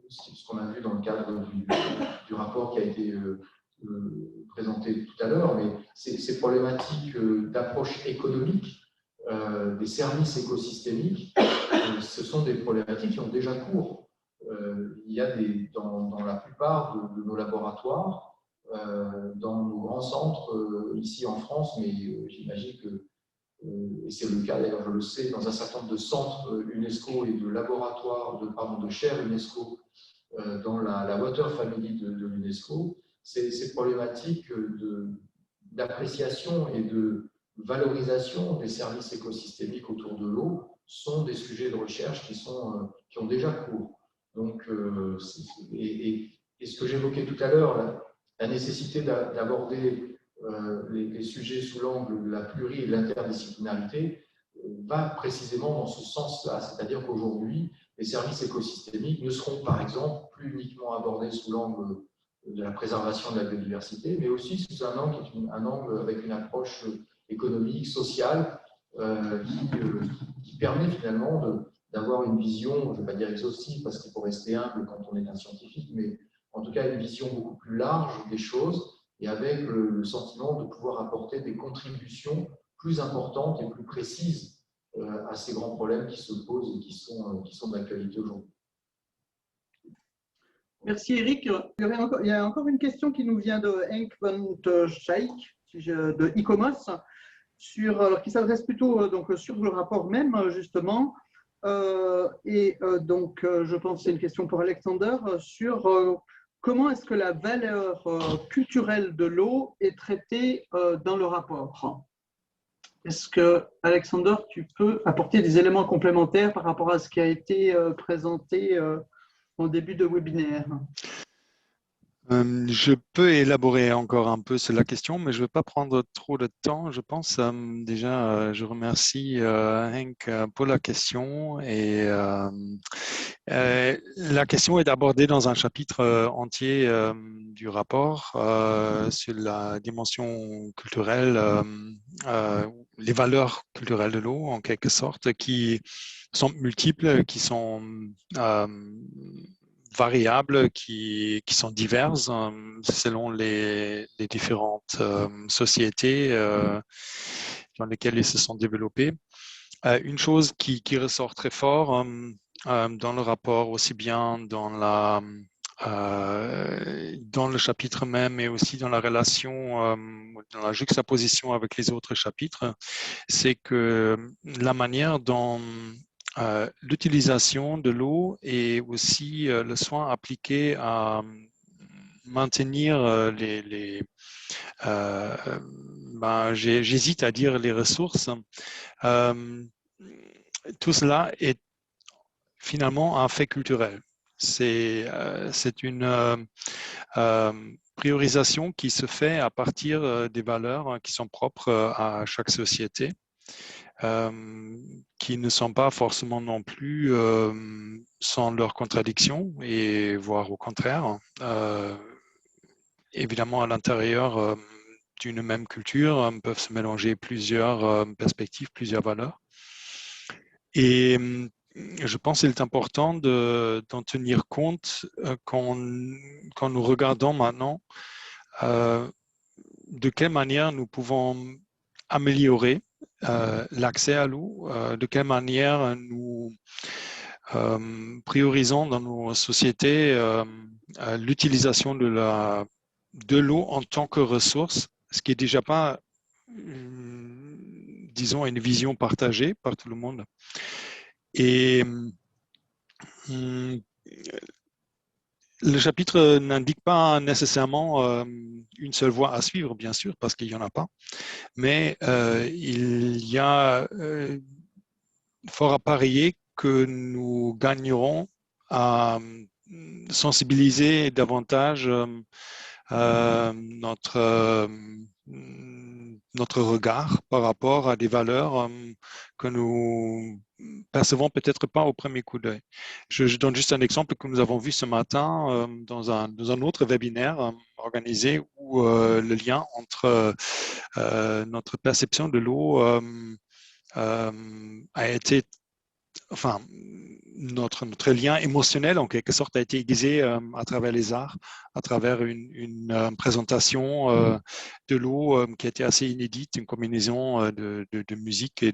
ce qu'on a vu dans le cadre du rapport qui a été présenté tout à l'heure, mais ces problématiques d'approche économique, des services écosystémiques, ce sont des problématiques qui ont déjà cours. Il y a dans la plupart de nos laboratoires, dans nos grands centres, ici en France, mais j'imagine que, et c'est le cas d'ailleurs, je le sais, dans un certain nombre de centres UNESCO et de laboratoires, de chaires UNESCO, dans la Water Family de l'UNESCO, ces problématiques d'appréciation et de valorisation des services écosystémiques autour de l'eau sont des sujets de recherche qui ont déjà cours. Donc, et ce que j'évoquais tout à l'heure, la nécessité d'aborder les sujets sous l'angle de la pluri- et de l'interdisciplinarité va précisément dans ce sens-là. C'est-à-dire qu'aujourd'hui, les services écosystémiques ne seront par exemple plus uniquement abordés sous l'angle de la préservation de la biodiversité, mais aussi sous un angle qui est un angle avec une approche économique, sociale, qui permet finalement d'avoir une vision, je ne vais pas dire exhaustive parce qu'il faut rester humble quand on est un scientifique, mais en tout cas une vision beaucoup plus large des choses et avec le sentiment de pouvoir apporter des contributions plus importantes et plus précises à ces grands problèmes qui se posent et qui sont d'actualité aujourd'hui. Merci Eric. Il y a encore une question qui nous vient de Henk van Schaik de ICOMOS, qui s'adresse plutôt donc, sur le rapport même justement. Donc je pense que c'est une question pour Alexander sur comment est-ce que la valeur culturelle de l'eau est traitée dans le rapport. Est-ce que, Alexander, tu peux apporter des éléments complémentaires par rapport à ce qui a été présenté en début de webinaire? Je peux élaborer encore un peu sur la question, mais je ne vais pas prendre trop de temps. Je pense déjà, je remercie Henk pour la question. Et la question est abordée dans un chapitre entier du rapport sur la dimension culturelle, les valeurs culturelles de l'eau, en quelque sorte, qui sont multiples, qui sont variables, qui sont diverses selon les différentes sociétés dans lesquelles ils se sont développés. Une chose qui ressort très fort dans le rapport, aussi bien dans le chapitre même, mais aussi dans la relation, dans la juxtaposition avec les autres chapitres, c'est que la manière dont l'utilisation de l'eau et aussi le soin appliqué à maintenir j'hésite à dire les ressources. Tout cela est finalement un fait culturel. C'est une priorisation qui se fait à partir des valeurs qui sont propres à chaque société. Qui ne sont pas forcément non plus sans leurs contradictions, et voire au contraire. Évidemment, à l'intérieur d'une même culture, peuvent se mélanger plusieurs perspectives, plusieurs valeurs. Et je pense qu'il est important d'en tenir compte quand nous regardons maintenant de quelle manière nous pouvons améliorer l'accès à l'eau, de quelle manière nous priorisons dans nos sociétés l'utilisation de l'eau en tant que ressource, ce qui n'est déjà pas, disons, une vision partagée par tout le monde. Et le chapitre n'indique pas nécessairement une seule voie à suivre, bien sûr, parce qu'il n'y en a pas. Mais il y a fort à parier que nous gagnerons à sensibiliser davantage notre regard par rapport à des valeurs que nous percevons peut-être pas au premier coup d'œil. Je donne juste un exemple que nous avons vu ce matin dans un autre webinaire organisé où le lien entre notre perception de l'eau a été, enfin, notre lien émotionnel en quelque sorte a été aiguisé à travers les arts, à travers une présentation de l'eau qui était assez inédite, une combinaison de musique et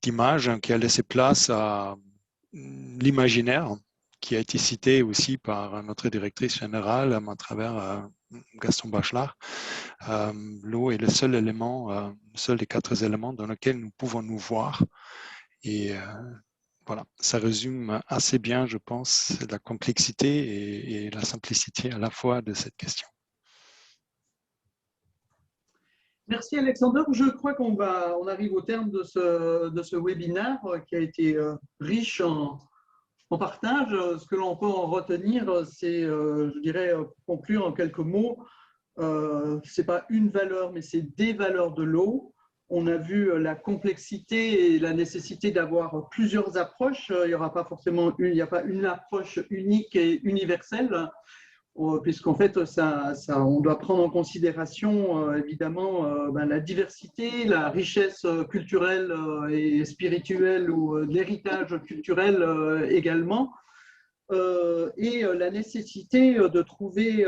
d'images qui a laissé place à l'imaginaire, qui a été cité aussi par notre directrice générale à travers Gaston Bachelard. L'eau est le seul élément, seul des 4 éléments dans lesquels nous pouvons nous voir. Et voilà, ça résume assez bien, je pense, la complexité et la simplicité à la fois de cette question. Merci Alexander. Je crois qu'on arrive au terme de ce webinaire qui a été riche en partage. Ce que l'on peut en retenir, c'est, je dirais, conclure en quelques mots, c'est pas une valeur, mais c'est des valeurs de l'eau. On a vu la complexité et la nécessité d'avoir plusieurs approches. Il n'y aura pas forcément il n'y a pas une approche unique et universelle, puisqu'en fait, on doit prendre en considération évidemment la diversité, la richesse culturelle et spirituelle ou l'héritage culturel également. Et la nécessité de trouver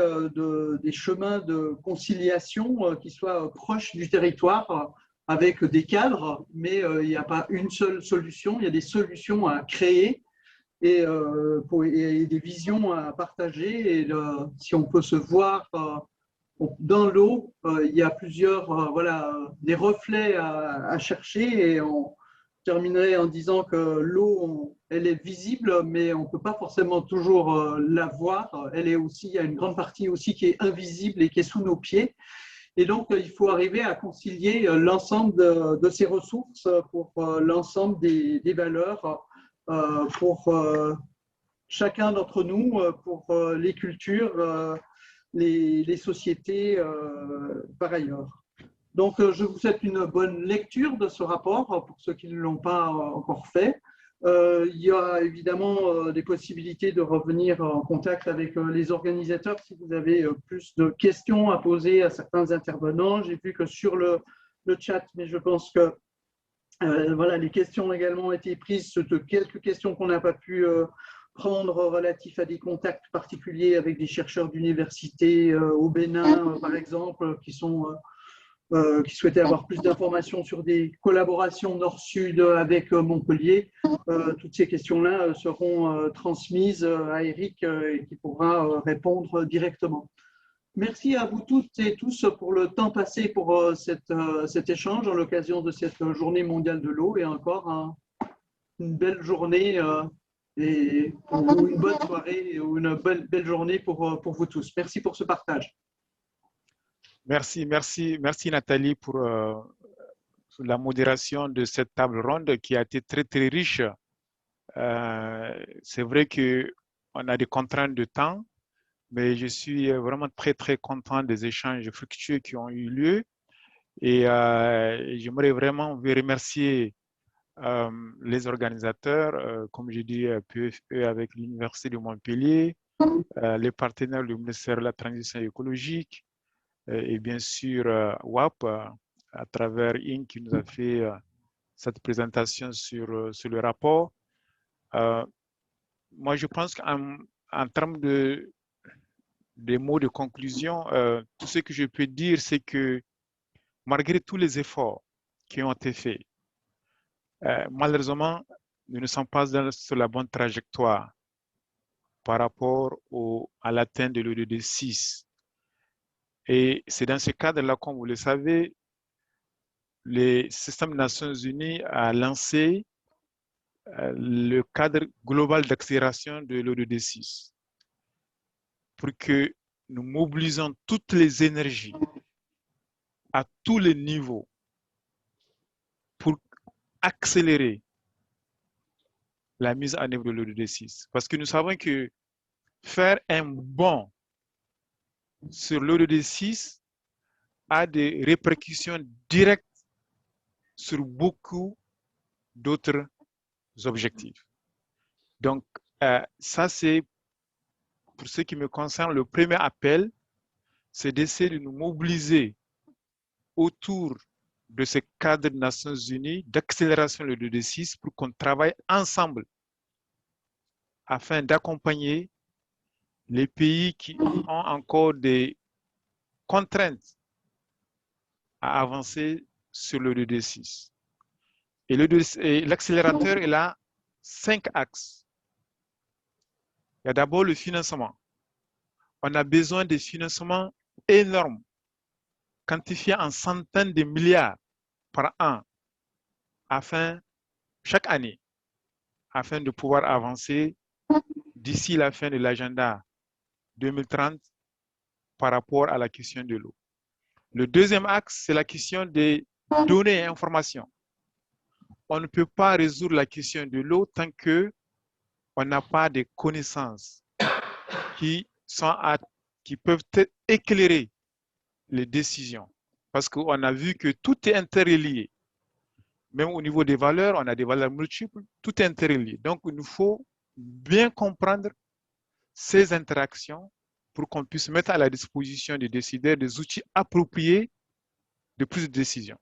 des chemins de conciliation qui soient proches du territoire, avec des cadres, mais il n'y a pas une seule solution, il y a des solutions à créer et des visions à partager. Et si on peut se voir dans l'eau, il y a plusieurs des reflets à chercher, et on terminerait en disant que l'eau, elle est visible, mais on ne peut pas forcément toujours la voir. Elle est aussi, il y a une grande partie aussi qui est invisible et qui est sous nos pieds. Et donc, il faut arriver à concilier l'ensemble de ces ressources pour l'ensemble des valeurs, pour chacun d'entre nous, pour les cultures les sociétés par ailleurs. Donc, je vous souhaite une bonne lecture de ce rapport pour ceux qui ne l'ont pas encore fait. Il y a évidemment des possibilités de revenir en contact avec les organisateurs si vous avez plus de questions à poser à certains intervenants. J'ai vu que sur le chat, mais je pense que voilà, les questions également ont été prises, de quelques questions qu'on n'a pas pu prendre relatifs à des contacts particuliers avec des chercheurs d'université au Bénin, par exemple, qui souhaitaient avoir plus d'informations sur des collaborations nord-sud avec Montpellier. Toutes ces questions-là seront transmises à Eric et qui pourra répondre directement. Merci à vous toutes et tous pour le temps passé pour cet échange à l'occasion de cette journée mondiale de l'eau et encore une belle journée ou une bonne soirée ou une belle journée pour vous tous. Merci pour ce partage. Merci Nathalie pour la modération de cette table ronde qui a été très très riche. C'est vrai qu'on a des contraintes de temps, mais je suis vraiment très très content des échanges fructueux qui ont eu lieu et j'aimerais vraiment vous remercier les organisateurs, comme je dis, PFE avec l'Université de Montpellier, les partenaires du ministère de la Transition écologique, et bien sûr WAP à travers IN qui nous a fait cette présentation sur le rapport. Moi, je pense qu'en termes des mots de conclusion, tout ce que je peux dire, c'est que malgré tous les efforts qui ont été faits, malheureusement, nous ne sommes pas sur la bonne trajectoire par rapport à l'atteinte de l'ODD 6. Et c'est dans ce cadre-là, comme vous le savez, le système des Nations Unies a lancé le cadre global d'accélération de l'ODD 6 pour que nous mobilisons toutes les énergies à tous les niveaux pour accélérer la mise en œuvre de l'ODD 6. Parce que nous savons que faire un bond sur l'ODD 6 a des répercussions directes sur beaucoup d'autres objectifs. Donc, ça, c'est, pour ce qui me concerne, le premier appel, c'est d'essayer de nous mobiliser autour de ce cadre des Nations Unies d'accélération de l'ODD 6 pour qu'on travaille ensemble afin d'accompagner les pays qui ont encore des contraintes à avancer sur l'ODD 6. Et l'accélérateur, il a 5 axes. Il y a d'abord le financement. On a besoin de financements énormes, quantifiés en centaines de milliards par an, chaque année, afin de pouvoir avancer d'ici la fin de l'agenda 2030 par rapport à la question de l'eau. Le deuxième axe, c'est la question des données et informations. On ne peut pas résoudre la question de l'eau tant qu'on n'a pas de connaissances qui peuvent éclairer les décisions. Parce qu'on a vu que tout est interrelié. Même au niveau des valeurs, on a des valeurs multiples, tout est interrelié. Donc, il nous faut bien comprendre ces interactions pour qu'on puisse mettre à la disposition des décideurs des outils appropriés de prise de décision.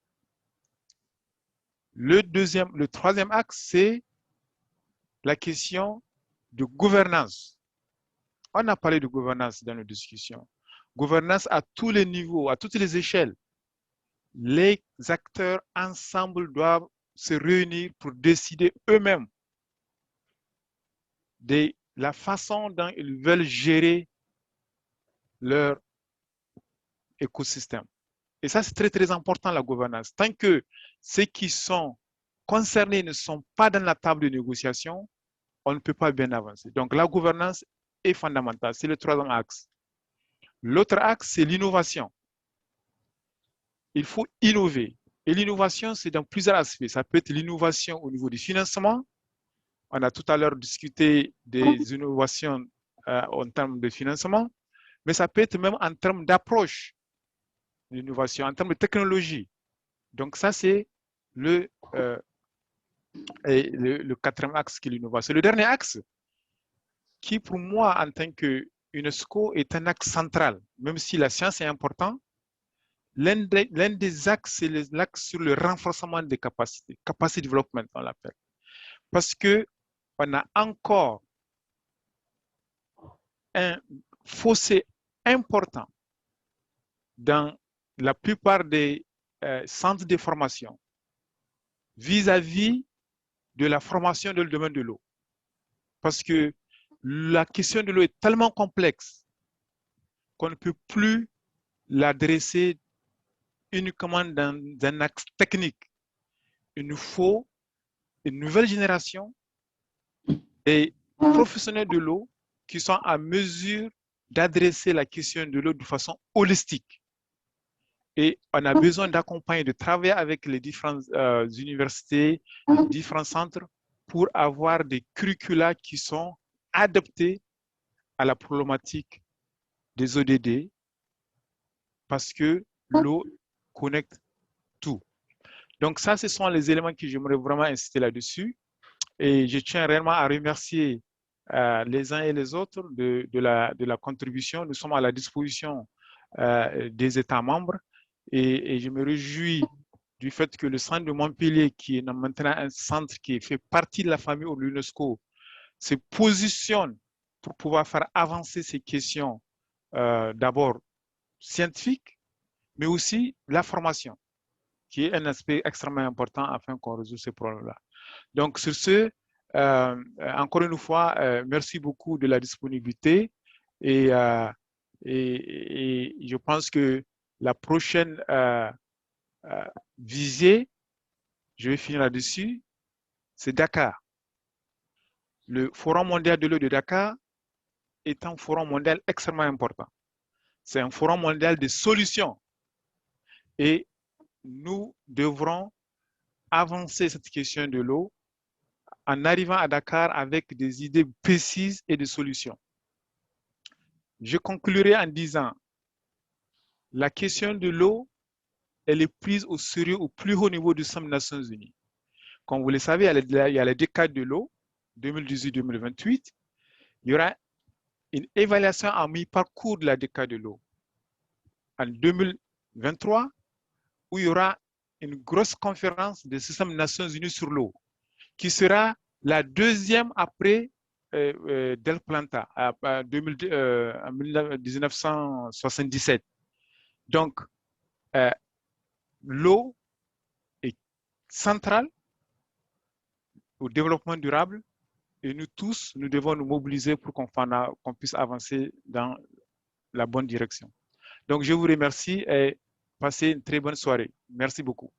Le troisième axe, c'est la question de gouvernance. On a parlé de gouvernance dans nos discussions. Gouvernance à tous les niveaux, à toutes les échelles. Les acteurs ensemble doivent se réunir pour décider eux-mêmes de la façon dont ils veulent gérer leur écosystème. Et ça, c'est très, très important, la gouvernance. Tant que ceux qui sont concernés ne sont pas dans la table de négociation, on ne peut pas bien avancer. Donc, la gouvernance est fondamentale. C'est le troisième axe. L'autre axe, c'est l'innovation. Il faut innover. Et l'innovation, c'est dans plusieurs aspects. Ça peut être l'innovation au niveau du financement. On a tout à l'heure discuté des innovations en termes de financement. mais ça peut être même en termes d'approche de l'innovation, en termes de technologie. Donc ça, c'est le quatrième axe qui est l'innovation. Le dernier axe, qui pour moi, en tant que UNESCO, est un axe central, même si la science est importante, l'un des axes, c'est l'axe sur le renforcement des capacités, capacity development, on l'appelle. Parce qu'on a encore un fossé important dans la plupart des centres de formation vis-à-vis de la formation dans le domaine de l'eau. Parce que la question de l'eau est tellement complexe qu'on ne peut plus l'adresser uniquement dans un axe technique. Il nous faut une nouvelle génération des professionnels de l'eau qui sont à mesure d'adresser la question de l'eau de façon holistique. Et on a besoin d'accompagner, de travailler avec les différentes universités, les différents centres pour avoir des curricula qui sont adaptés à la problématique des ODD parce que l'eau connecte tout. Donc ça, ce sont les éléments que j'aimerais vraiment insister là-dessus. Et je tiens réellement à remercier les uns et les autres de la contribution. Nous sommes à la disposition des États membres et je me réjouis du fait que le centre de Montpellier, qui est maintenant un centre qui fait partie de la famille de l'UNESCO, se positionne pour pouvoir faire avancer ces questions d'abord scientifiques, mais aussi la formation, qui est un aspect extrêmement important afin qu'on résolve ces problèmes-là. Donc, sur ce, encore une fois, merci beaucoup de la disponibilité et je pense que la prochaine visée, je vais finir là-dessus, c'est Dakar. Le Forum mondial de l'eau de Dakar est un forum mondial extrêmement important. C'est un forum mondial de solutions et nous devrons avancer cette question de l'eau en arrivant à Dakar avec des idées précises et des solutions. Je conclurai en disant, la question de l'eau, elle est prise au sérieux au plus haut niveau du Centre des Nations Unies. Comme vous le savez, il y a la décade de l'eau, 2018-2028. Il y aura une évaluation à mi-parcours de la décade de l'eau. En 2023, où il y aura une grosse conférence du Système des Nations Unies sur l'eau, qui sera la deuxième après Del Planta, en 1977. Donc, l'eau est centrale au développement durable et nous tous, nous devons nous mobiliser pour qu'on puisse avancer dans la bonne direction. Donc, je vous remercie et passez une très bonne soirée. Merci beaucoup.